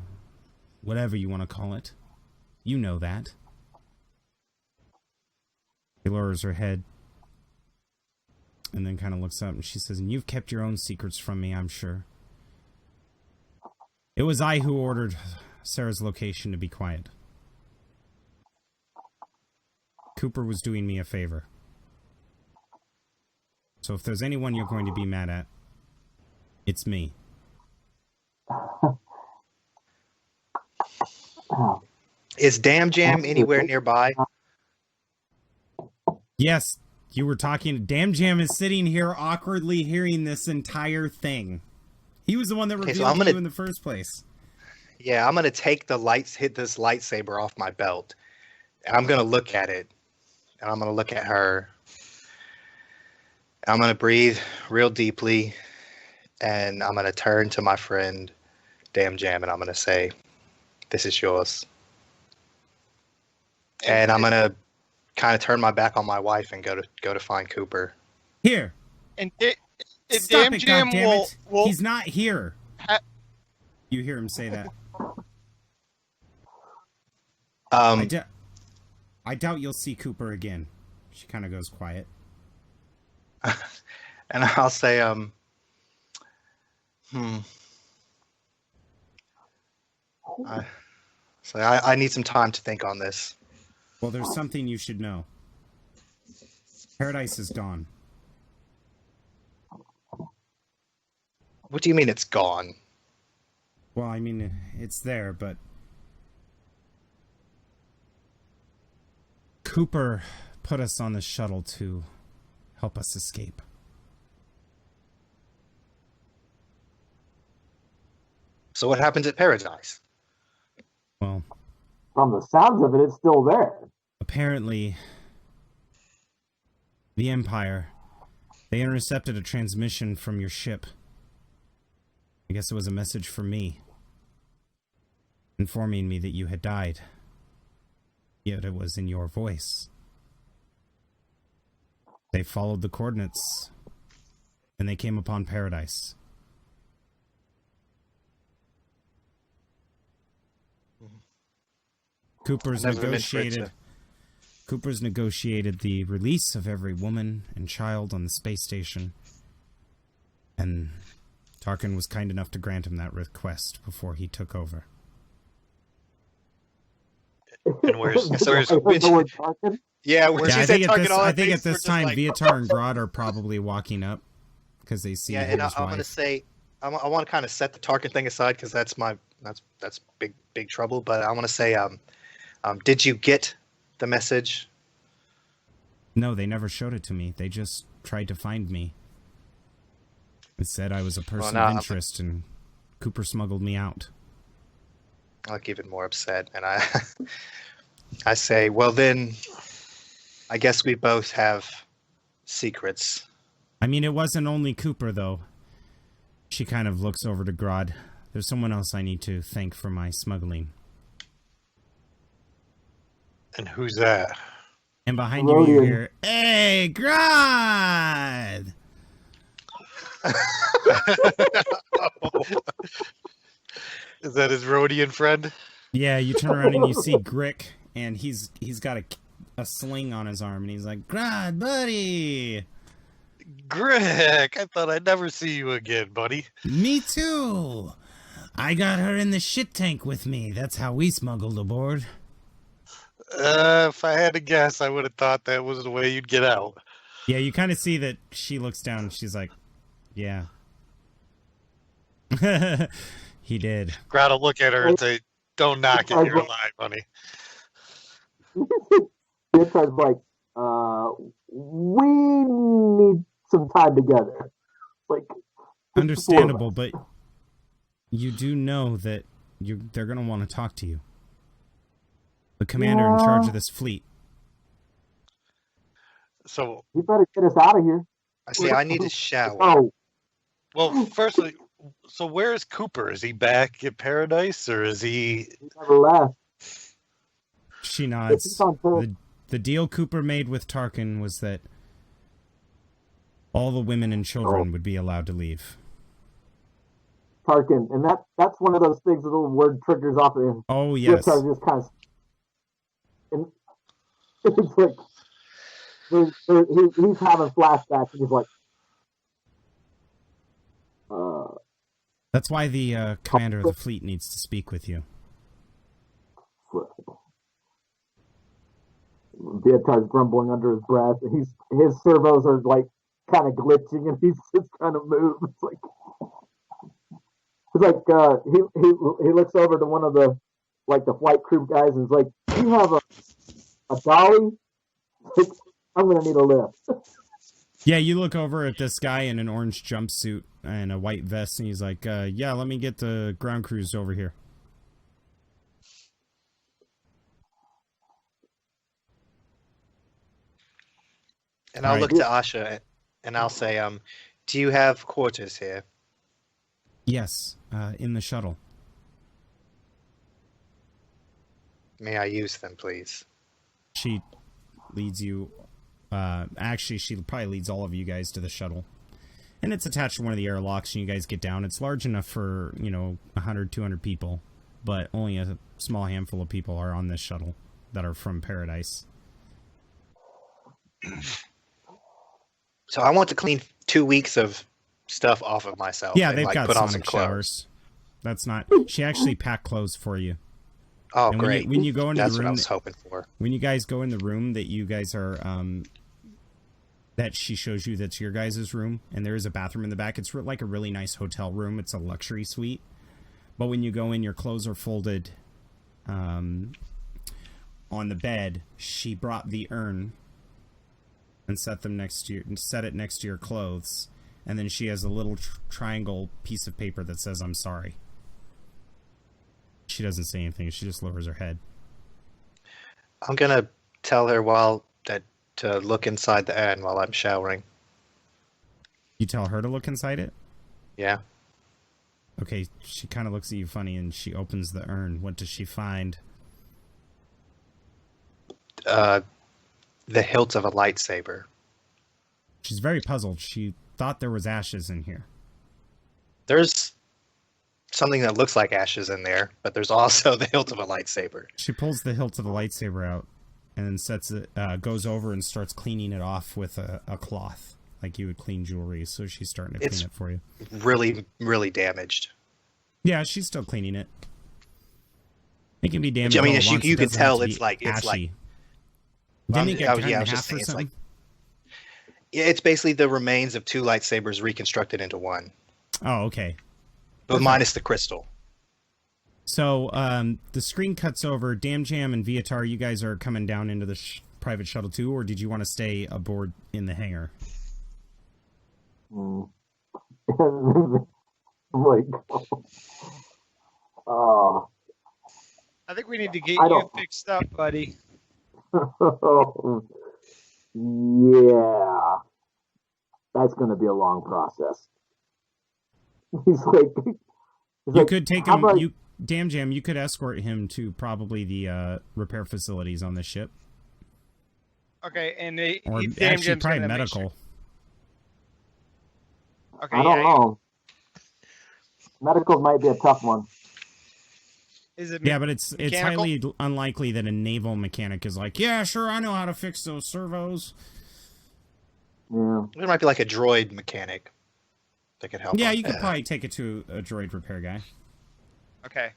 whatever you want to call it. You know that. She lowers her head and then kind of looks up and she says, and you've kept your own secrets from me, I'm sure. It was I who ordered Sarah's location to be quiet. Cooper was doing me a favor. So if there's anyone you're going to be mad at, it's me. Is Damjam anywhere nearby? Yes, you were talking. Damjam is sitting here awkwardly hearing this entire thing. He was the one that revealed you in the first place. Yeah, I'm gonna hit this lightsaber off my belt, and I'm gonna look at it, and I'm gonna look at her. I'm gonna breathe real deeply, and I'm gonna turn to my friend Damjam, and I'm gonna say, "This is yours." And I'm gonna kind of turn my back on my wife and go to find Cooper. Here. And Stop it, Damjam goddammit. will He's not here. Ha- You hear him say that. Um, I doubt you'll see Cooper again. She kind of goes quiet. and I'll say, I need some time to think on this. Well, there's something you should know. Paradise is gone. What do you mean it's gone? Well, I mean, it's there, but... Cooper put us on the shuttle to help us escape. So what happens at Paradise? Well, from the sounds of it, it's still there. apparently, the Empire, they intercepted a transmission from your ship. I guess it was a message for me, informing me that you had died. Yet it was in your voice. They followed the coordinates, and they came upon Paradise. Cooper's negotiated the release of every woman and child on the space station, and Tarkin was kind enough to grant him that request before he took over. And where's The word Tarkin? Yeah, when Yeah, she I said think, at Tarkin, this, all I I think at we're this just time, like, Viatar and Grodd are probably walking up because they see yeah, his and wife. I'm gonna say, I want to kind of set the Tarkin thing aside because that's big trouble. But I want to say, did you get the message? No, they never showed it to me. They just tried to find me. It said I was a person now of interest, and Cooper smuggled me out. I'll get even more upset, and I say, well then, I guess we both have secrets. I mean, it wasn't only Cooper, though. She kind of looks over to Grodd. There's someone else I need to thank for my smuggling. And who's that? And behind you, you Rodian. hear, "Hey, Grod!" Is that his Rhodian friend? Yeah, you turn around and you see Grick, and he's got a sling on his arm, and he's like, "Grod, buddy!" Greg, I thought I'd never see you again, buddy. Me too. I got her in the shit tank with me. That's how we smuggled aboard. If I had to guess, I would have thought that was the way you'd get out. Yeah, you kind of see that she looks down and she's like, yeah. He did. Gotta look at her and say, "Don't knock it, you're alive, honey." Beatrice's like, we need some time together. Like, Understandable, but you do know that they're going to want to talk to you. The commander in charge of this fleet. So, you better get us out of here. I say I need a shower. Oh, well, firstly, so where's Cooper? Is he back at Paradise, or is he... he never left. She It's nods. on her. The deal Cooper made with Tarkin was that all the women and children would be allowed to leave. Tarkin, and that's one of those things that the word triggers off of him. Oh, yes. Beatrice just kind of, and it's like he's having flashbacks, and he's like, That's why the commander of the fleet needs to speak with you. Beatrice grumbling under his breath, and his servos are like kind of glitching, and he's just trying to move. It's like he looks over to one of the flight crew guys and is like, "You have a dolly? I'm gonna need a lift." Yeah, you look over at this guy in an orange jumpsuit and a white vest, and he's like, yeah, let me get the ground crews over here. And I'll Right. look to Asha and I'll say, do you have quarters here? Yes, in the shuttle. May I use them, please? She leads you... actually, she probably leads all of you guys to the shuttle. And it's attached to one of the airlocks, and you guys get down. It's large enough for, 100, 200 people, but only a small handful of people are on this shuttle that are from Paradise. So I want to clean 2 weeks of stuff off of myself. Yeah, and, they've got put on some sonic clothes. showers. That's not... She actually packed clothes for you. Oh, And great. when you go into That's the what I room... was hoping for. When you guys go in the room that you guys are... that she shows you that's your guys' room, and there is a bathroom in the back. It's like a really nice hotel room. It's a luxury suite. But when you go in, your clothes are folded on the bed. She brought the urn and set it next to your clothes. And then she has a little triangle piece of paper that says, "I'm sorry." She doesn't say anything. She just lowers her head. I'm going to tell her to look inside the urn while I'm showering. You tell her to look inside it? Yeah. Okay, she kind of looks at you funny, and she opens the urn. What does she find? The hilt of a lightsaber. She's very puzzled. She thought there was ashes in here. There's something that looks like ashes in there, but there's also the hilt of a lightsaber. She pulls the hilt of the lightsaber out and then sets it, goes over and starts cleaning it off with a cloth, like you would clean jewelry. So she's starting to clean it for you. Really, really damaged. Yeah, she's still cleaning it. It can be damaged. I mean, all at once. you It can doesn't tell have to it's be like ashy. Well, Didn't it get cut I in was just half saying, or it's like something? it's basically the remains of 2 lightsabers reconstructed into one, Oh, okay. but minus the crystal. So the screen cuts over. Damjam and Viatar, you guys are coming down into the private shuttle too, or did you want to stay aboard in the hangar? I'm like, oh, I think we need to get I you don't- fixed up, buddy. yeah, that's going to be a long process. He's like, You could take how him. about- Damjam, you could escort him to probably the repair facilities on the ship. Okay, and Or Damjam's actually, probably gonna make medical. sure- Okay, I don't yeah. know. Medical might be a tough one. Is it? Yeah, but it's mechanical? highly unlikely that a naval mechanic is like, yeah, sure, I know how to fix those servos. Yeah. There might be like a droid mechanic that could help. Yeah, him. you could probably take it to a droid repair guy. Okay.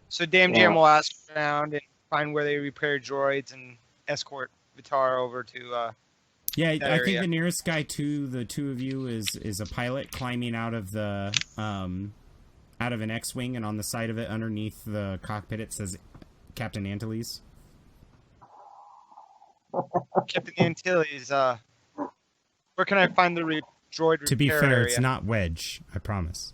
So Damjam Yeah. will ask around and find where they repair droids and escort Vitar over to. Yeah, that I think area. the nearest guy to the two of you is a pilot climbing out of the out of an X-wing, and on the side of it, underneath the cockpit, it says Captain Antilles. Captain Antilles. Where can I find the droid repair To be fair, area? it's not Wedge. I promise.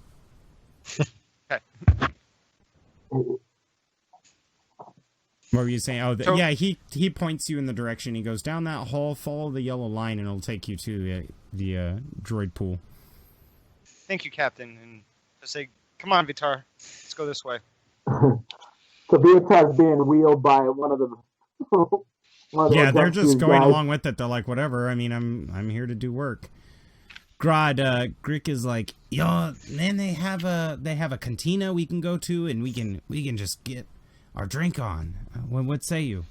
What were you saying? Oh, So- yeah. He points you in the direction. He goes down that hall, follow the yellow line, and it'll take you to the droid pool. Thank you, Captain. And I say, come on, Vitar. Let's go this way. So Viatar's being wheeled by one of the. one of the Yeah, they're just rescue going guys. along with it. They're like, whatever. I mean, I'm here to do work. Grick is like, yo, man, they have a cantina we can go to, and we can just get our drink on. What say you?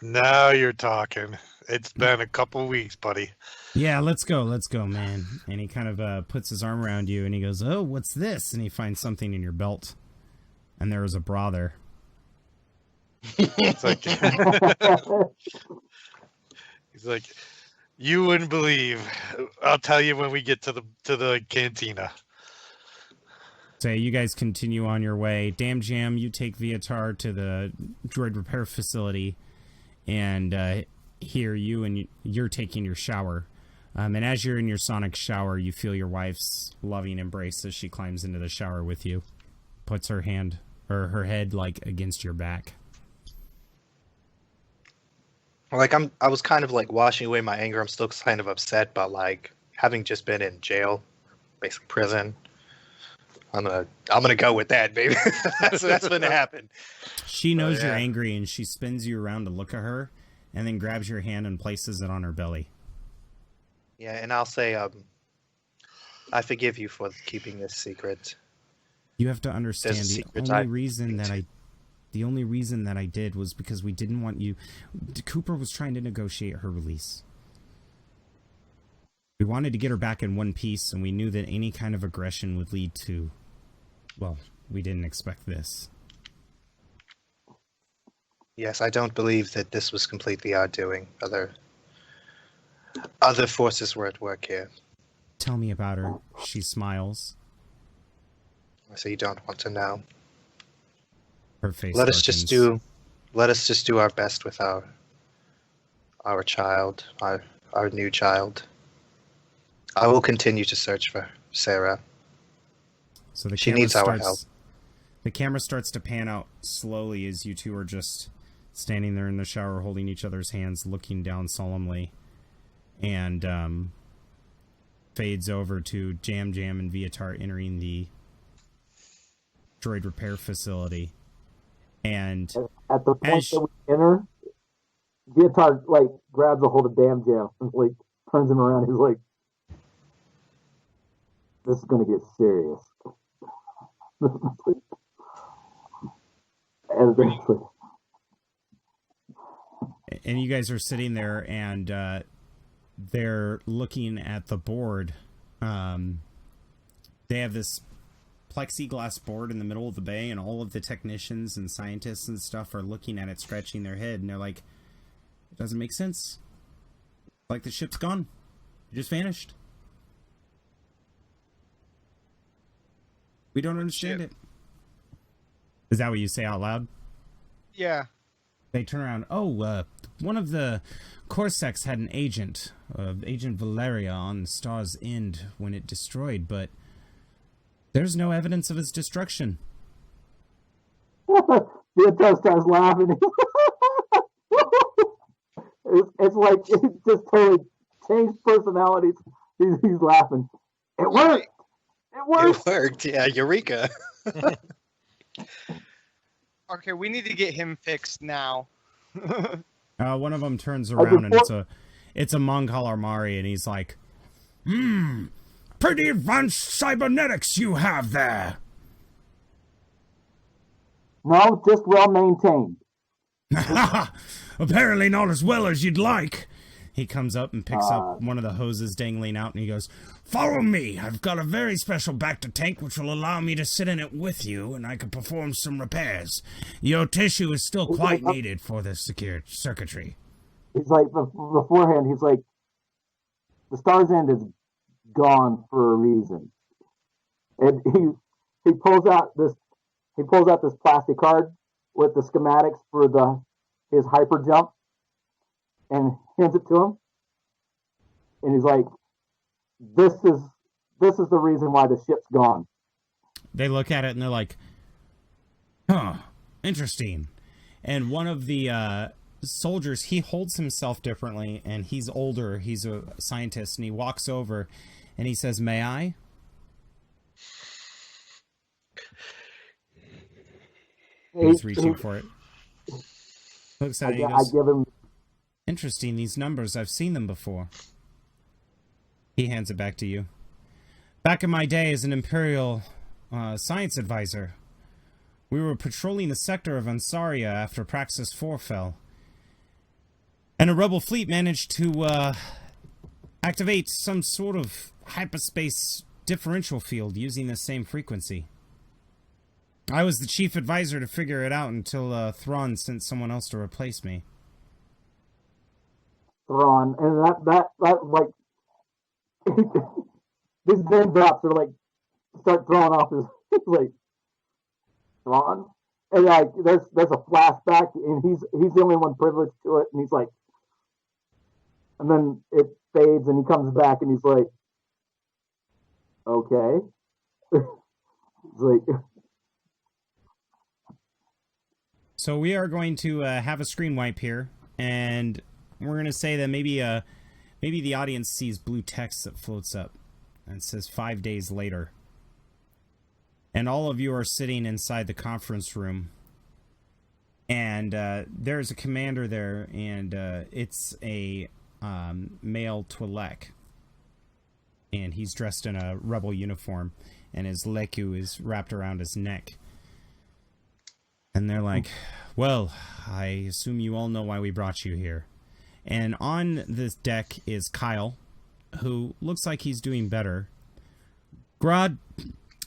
Now you're talking. It's been a couple weeks, buddy. Yeah, let's go, man. And he kind of puts his arm around you, and he goes, oh, what's this? And he finds something in your belt, and there is a bra there. It's like he's like, you wouldn't believe. I'll tell you when we get to the cantina. So you guys continue on your way. Damjam, you take Viatar to the droid repair facility, and here you're taking your shower. And as you're in your sonic shower, you feel your wife's loving embrace as she climbs into the shower with you, puts her head like against your back. Like I was kind of like washing away my anger. I'm still kind of upset, but like having just been in jail, basically prison. I'm gonna go with that, baby. that's gonna happen. She knows yeah. you're angry, and she spins you around to look at her, and then grabs your hand and places it on her belly. Yeah, and I'll say, I forgive you for keeping this secret. You have to understand There's a the secret only I- reason that I did was because we didn't want you. Cooper was trying to negotiate her release. We wanted to get her back in one piece, and we knew that any kind of aggression would lead to. Well, we didn't expect this. Yes, I don't believe that this was completely our doing. Other forces were at work here. Tell me about her. She smiles. So you don't want to know. Her face. Let us just darkens. do our best with our child, our new child. I will continue to search for Sarah. So the She camera needs our starts, help. The camera starts to pan out slowly as you two are just standing there in the shower, holding each other's hands, looking down solemnly, and fades over to Damjam and Viatar entering the droid repair facility. And At the point As- that we enter, Viatar like grabs a hold of Damjam and like turns him around. He's like, "This is gonna get serious." And it's like, and you guys are sitting there, and they're looking at the board. They have this plexiglass board in the middle of the bay, and all of the technicians and scientists and stuff are looking at it, scratching their head, and they're like, it doesn't make sense. Like the ship's gone. It just vanished. We don't understand Shit. it. Is that what you say out loud? Yeah. They turn around. Oh, one of the CorSecs had an agent, Agent Valeria, on Star's End when it destroyed, but there's no evidence of its destruction. Viatar starts laughing. It's like it just totally changed personalities. He's laughing. It worked. It worked. It worked, yeah, Eureka. Okay, we need to get him fixed now. One of them turns around and it's a Mongol Armari, and he's like, pretty advanced cybernetics you have there. No, just well maintained. Apparently not as well as you'd like. He comes up and picks up one of the hoses dangling out, and he goes, follow me. I've got a very special Bacta tank which will allow me to sit in it with you, and I can perform some repairs. Your tissue is still quite needed for the circuitry. He's like, beforehand, he's like, the Star's End is gone for a reason. And he pulls out this plastic card with the schematics for his hyper jump and hands it to him. And he's like, this is the reason why the ship's gone. They look at it and they're like, huh, interesting. And one of the soldiers, he holds himself differently, and he's older, he's a scientist, and he walks over and he says, may I? He's reaching for it. Looks at it, he goes, I give him. Interesting, these numbers, I've seen them before. He hands it back to you. Back in my day as an Imperial science advisor, we were patrolling the sector of Ansaria after Praxis 4 fell. And a rebel fleet managed to activate some sort of hyperspace differential field using the same frequency. I was the chief advisor to figure it out until Thrawn sent someone else to replace me. Thrawn, and that like these name drops are like start throwing off his like Thrawn, and like there's a flashback, and he's the only one privileged to it, and he's like, and then it fades, and he comes back, and he's like, okay, it's like. So we are going to have a screen wipe here, and we're going to say that maybe the audience sees blue text that floats up and says 5 days later. And all of you are sitting inside the conference room. And there's a commander there, and it's a male Twi'lek. And he's dressed in a rebel uniform, and his leku is wrapped around his neck. And they're like, well, I assume you all know why we brought you here. And on this deck is Kyle, who looks like he's doing better. Grodd,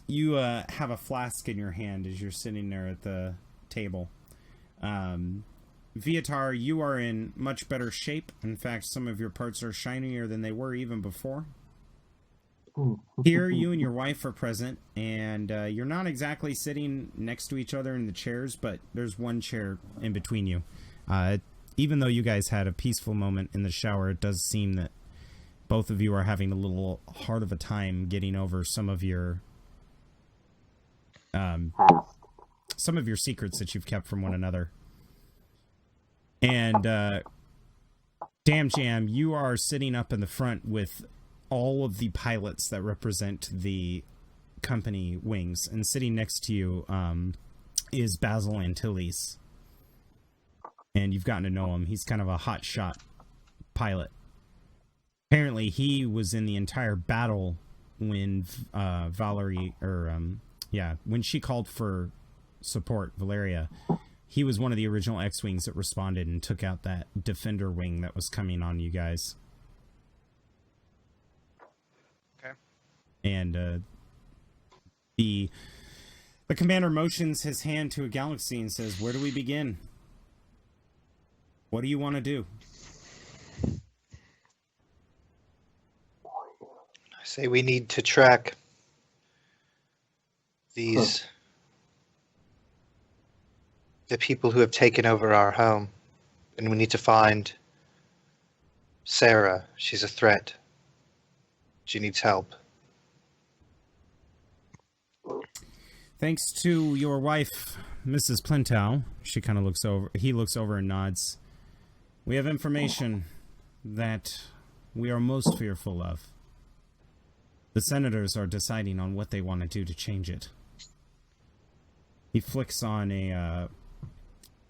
you have a flask in your hand as you're sitting there at the table. Viatar, you are in much better shape. In fact, some of your parts are shinier than they were even before. Here, you and your wife are present, and you're not exactly sitting next to each other in the chairs, but there's one chair in between you. Even though you guys had a peaceful moment in the shower, it does seem that both of you are having a little hard of a time getting over some of your secrets that you've kept from one another. And Damjam, you are sitting up in the front with all of the pilots that represent the company wings, and sitting next to you is Basil Antilles. And you've gotten to know him. He's kind of a hot shot pilot. Apparently, he was in the entire battle when when she called for support, Valeria. He was one of the original X-Wings that responded and took out that Defender wing that was coming on you guys. Okay. And the commander motions his hand to a galaxy and says, where do we begin? What do you want to do? I say we need to track the people who have taken over our home, and we need to find Sarah. She's a threat. She needs help. Thanks to your wife, Mrs. Plintow, he looks over and nods. We have information that we are most fearful of. The senators are deciding on what they want to do to change it. He flicks on a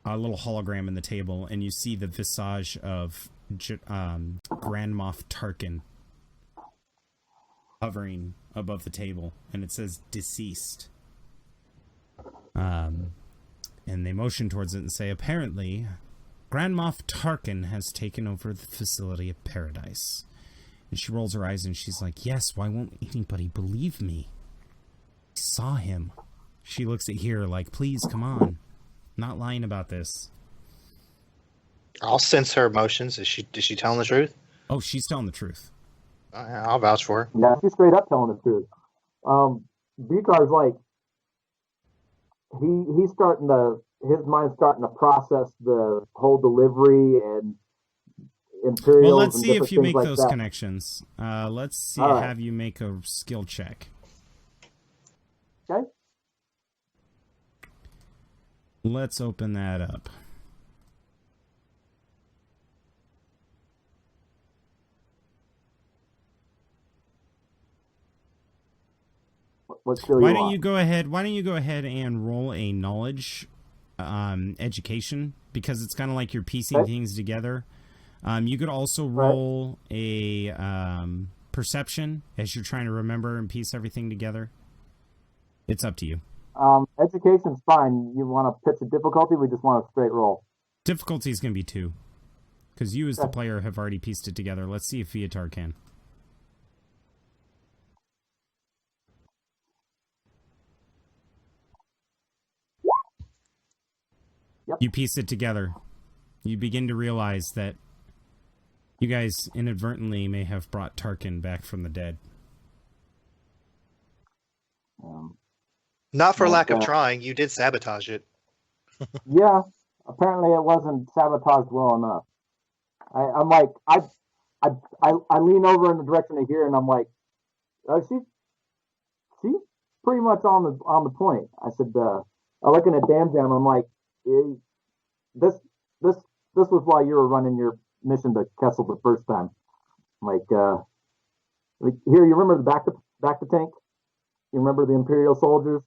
little hologram in the table, and you see the visage of Grand Moff Tarkin hovering above the table, and it says deceased. And they motion towards it and say, apparently, Grand Moff Tarkin has taken over the facility of Paradise. And she rolls her eyes and she's like, yes, why won't anybody believe me? I saw him. She looks at here like, please, come on. Not lying about this. I'll sense her emotions. Is she telling the truth? Oh, she's telling the truth. I'll vouch for her. Yeah, she's straight up telling the truth. Vikar's like, he's starting to, his mind's starting to process the whole delivery and Imperials. Well, let's see if you make like those that. connections. Let's see, All right. have you make a skill check. Okay. Let's open that up. What skill Why you don't want? you go ahead? Why don't you go ahead and roll a knowledge, education, because it's kind of like you're piecing Okay. things together. You could also roll a perception as you're trying to remember and piece everything together. It's up to you. Education's fine. You want to pitch a difficulty? We just want a straight roll. Difficulty is going to be 2, because you as the Okay. player have already pieced it together. Let's see if Viatar can. Yep. You piece it together. You begin to realize that you guys inadvertently may have brought Tarkin back from the dead. Not for lack of Okay. trying. You did sabotage it. Yeah, apparently it wasn't sabotaged well enough. I'm like, I lean over in the direction of here, and I'm like, she's pretty much on the point. I said, I'm looking at Damjam. I'm like, this was why you were running your mission to Kessel the first time. Like here, you remember the back to tank? You remember the Imperial soldiers,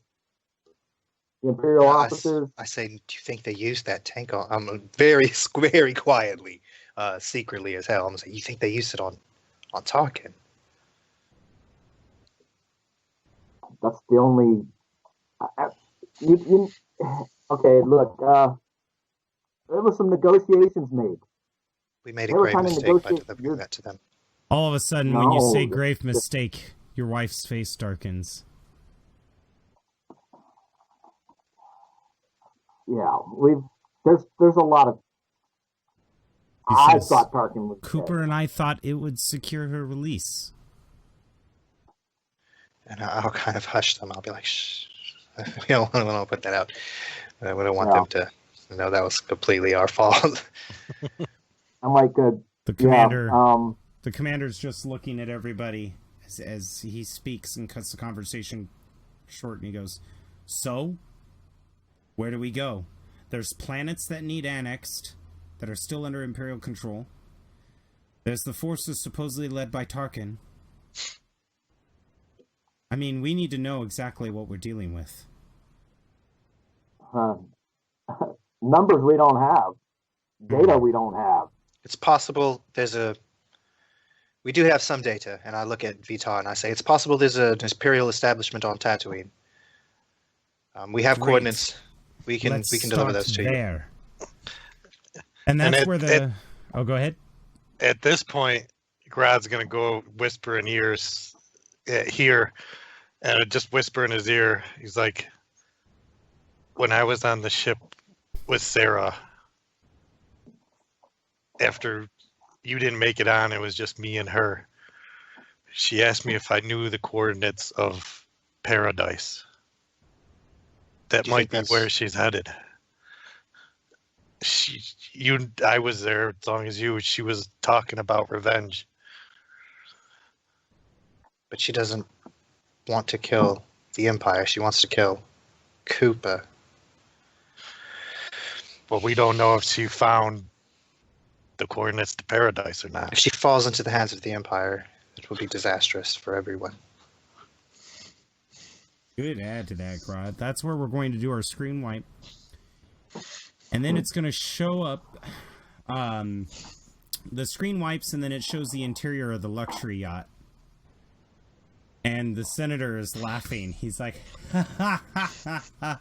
the Imperial officers? I say, do you think they used that tank on? I'm very, very quietly, secretly as hell. I'm saying, you think they used it on Tarkin? That's the only. Okay, look. There was some negotiations made. We made a They were grave trying to mistake by negotiate delivering your- that to them. All of a sudden, when you No, say grave mistake, your wife's face darkens. Yeah, there's a lot of. He I says, thought Tarkin was Cooper dead. and I thought it would secure her release. And I'll kind of hush them. I'll be like, shh. We don't want to put that out. We don't want Yeah. them to know that was completely our fault. I'm like, The commander, yeah, the commander's just looking at everybody as he speaks and cuts the conversation short, and he goes, "So, where do we go? There's planets that need annexed that are still under Imperial control. There's the forces supposedly led by Tarkin. I mean, we need to know exactly what we're dealing with." numbers we don't have, data we don't have. It's possible we do have some data, and I look at Vitar and I say, it's possible there's an Imperial establishment on Tatooine. We have Great. coordinates. We can Let's deliver start those to you. there. And that's where the... Oh, go ahead. At this point, Grad's gonna go whisper in ears here, and just whisper in his ear. He's like, "When I was on the ship with Sarah, after you didn't make it on, it was just me and her. She asked me if I knew the coordinates of Paradise. That Do you might think be where she's headed. I was there as long as you. She was talking about revenge." But she doesn't want to kill the Empire. She wants to kill Cooper. But we don't know if she found the coordinates to Paradise or not. If she falls into the hands of the Empire, it will be disastrous for everyone. Good add to that, Grodd. That's where we're going to do our screen wipe. And then it's going to show up the screen wipes, and then it shows the interior of the luxury yacht. And the senator is laughing. He's like, ha ha ha ha ha.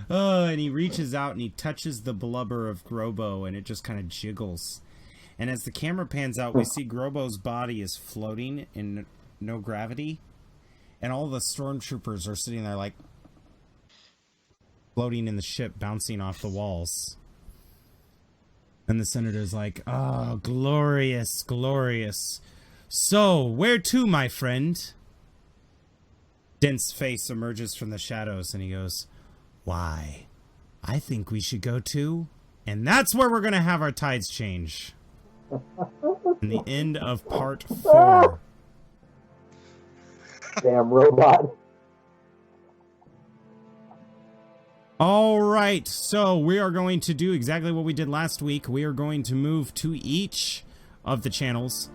Oh, and he reaches out and he touches the blubber of Grobo, and it just kind of jiggles. And as the camera pans out, we see Grobo's body is floating in no gravity. And all the stormtroopers are sitting there like floating in the ship, bouncing off the walls. And the senator's like, oh, glorious, glorious. So, where to, my friend? Dent's face emerges from the shadows and he goes, why, I think we should go to... And that's where we're going to have our tides change. In the end of part 4. Damn robot. All right, so we are going to do exactly what we did last week. We are going to move to each of the channels,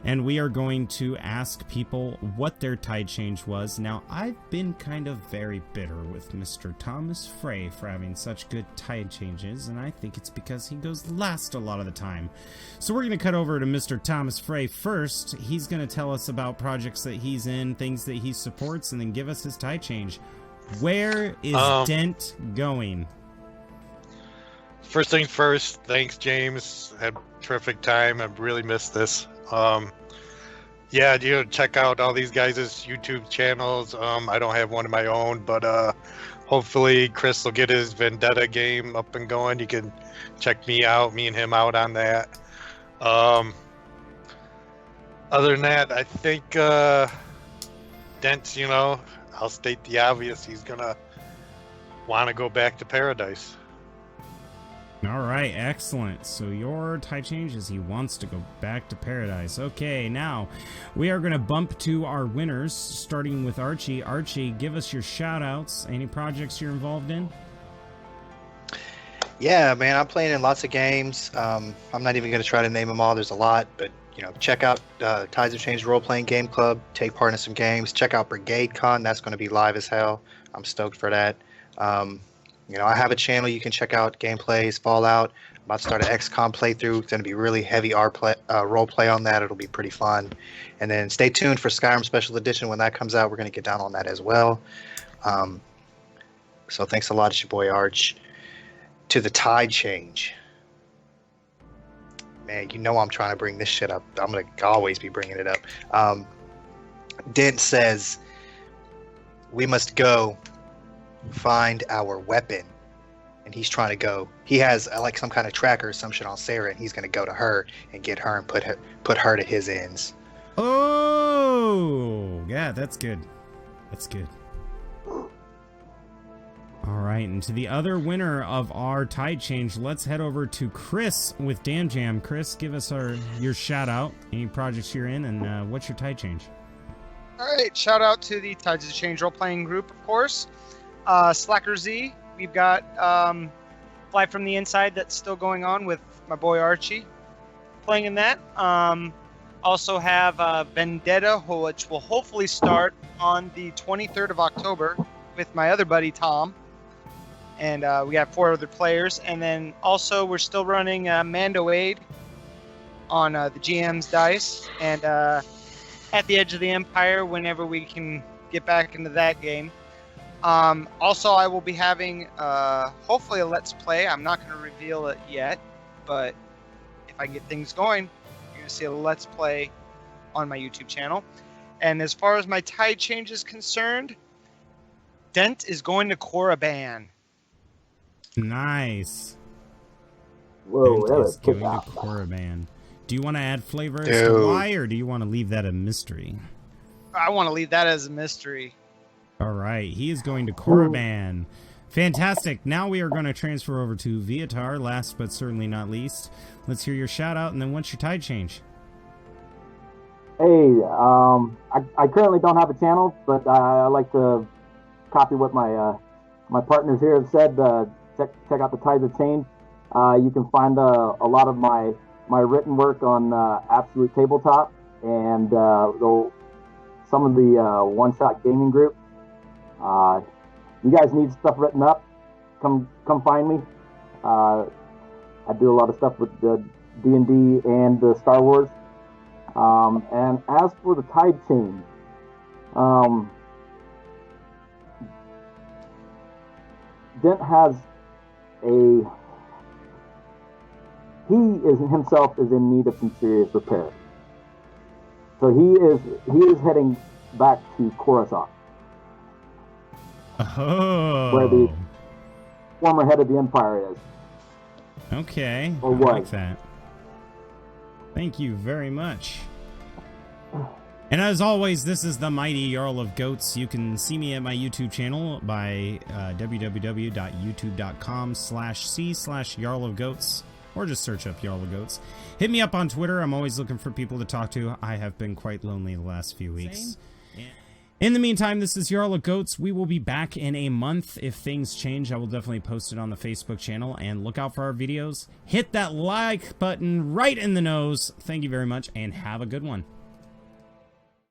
and we are going to ask people what their tide change was. Now, I've been kind of very bitter with Mr. Thomas Frey for having such good tide changes, and I think it's because he goes last a lot of the time. So we're going to cut over to Mr. Thomas Frey first. He's going to tell us about projects that he's in, things that he supports, and then give us his tide change. Where is Dent going? First thing first, thanks, James. Had a terrific time. I really missed this. Yeah, check out all these guys' YouTube channels. I don't have one of my own, but hopefully Chris will get his Vendetta game up and going. You can check me and him out on that. Other than that, I think Dent, I'll state the obvious. He's gonna want to go back to paradise. All right, excellent. So your tide change is he wants to go back to paradise. Okay, now we are going to bump to our winners, starting with Archie. Archie, give us your shout-outs. Any projects you're involved in? Yeah, man, I'm playing in lots of games. I'm not even going to try to name them all. There's a lot, but check out Tides of Change Role-Playing Game Club. Take part in some games. Check out Brigade Con. That's going to be live as hell. I'm stoked for that. I have a channel you can check out gameplays, Fallout. I'm about to start an XCOM playthrough. It's going to be really heavy role play on that. It'll be pretty fun. And then stay tuned for Skyrim Special Edition. When that comes out, we're going to get down on that as well. So thanks a lot. It's your boy Arch. To the tide change. Man, I'm trying to bring this shit up. I'm going to always be bringing it up. Dent says, we must go find our weapon. And he's trying to go. He has like some kind of tracker or some shit on Sarah, and he's going to go to her and get her and put her to his ends. Oh, yeah, that's good. That's good. All right, and to the other winner of our tide change, let's head over to Chris with Damjam. Chris, give us your shout out, any projects you're in, and what's your tide change? All right, shout out to the Tides of Change role-playing group, of course. Slacker Z, we've got Fly from the Inside that's still going on with my boy Archie playing in that. Also have Vendetta, which will hopefully start on the 23rd of October with my other buddy Tom. And we got 4 other players. And then also we're still running Mando Aid on the GM's dice. And at the Edge of the Empire whenever we can get back into that game. Also, I will be having hopefully a Let's Play. I'm not going to reveal it yet, but if I get things going, you're going to see a Let's Play on my YouTube channel. And as far as my tide change is concerned, Dent is going to Korriban. Nice. Whoa, that Dent was is going to kick-off. Korriban. Do you want to add flavor as to why, or do you want to leave that a mystery? I want to leave that as a mystery. All right, he is going to Korriban. Fantastic. Now we are going to transfer over to Viatar, last but certainly not least. Let's hear your shout out, and then what's your tide change? Hey, I currently don't have a channel, but I like to copy what my partners here have said. Check out the Tides of Change. You can find a lot of my written work on Absolute Tabletop and some of the One Shot Gaming Group. You guys need stuff written up? Come find me. I do a lot of stuff with the D&D and the Star Wars. And as for the tide change, Dent has he himself is in need of some serious repair. So he is heading back to Coruscant, where the former head of the Empire is. Okay, Or I was. like that. Thank you very much. And as always, this is the mighty Jarl of Goats. You can see me at my YouTube channel by www.youtube.com/c/Jarl of Goats, or just search up Jarl of Goats. Hit me up on Twitter. I'm always looking for people to talk to. I have been quite lonely the last few weeks. In the meantime, this is Jarl of Goats. We will be back in a month. If things change, I will definitely post it on the Facebook channel. And look out for our videos. Hit that like button right in the nose. Thank you very much, and have a good one.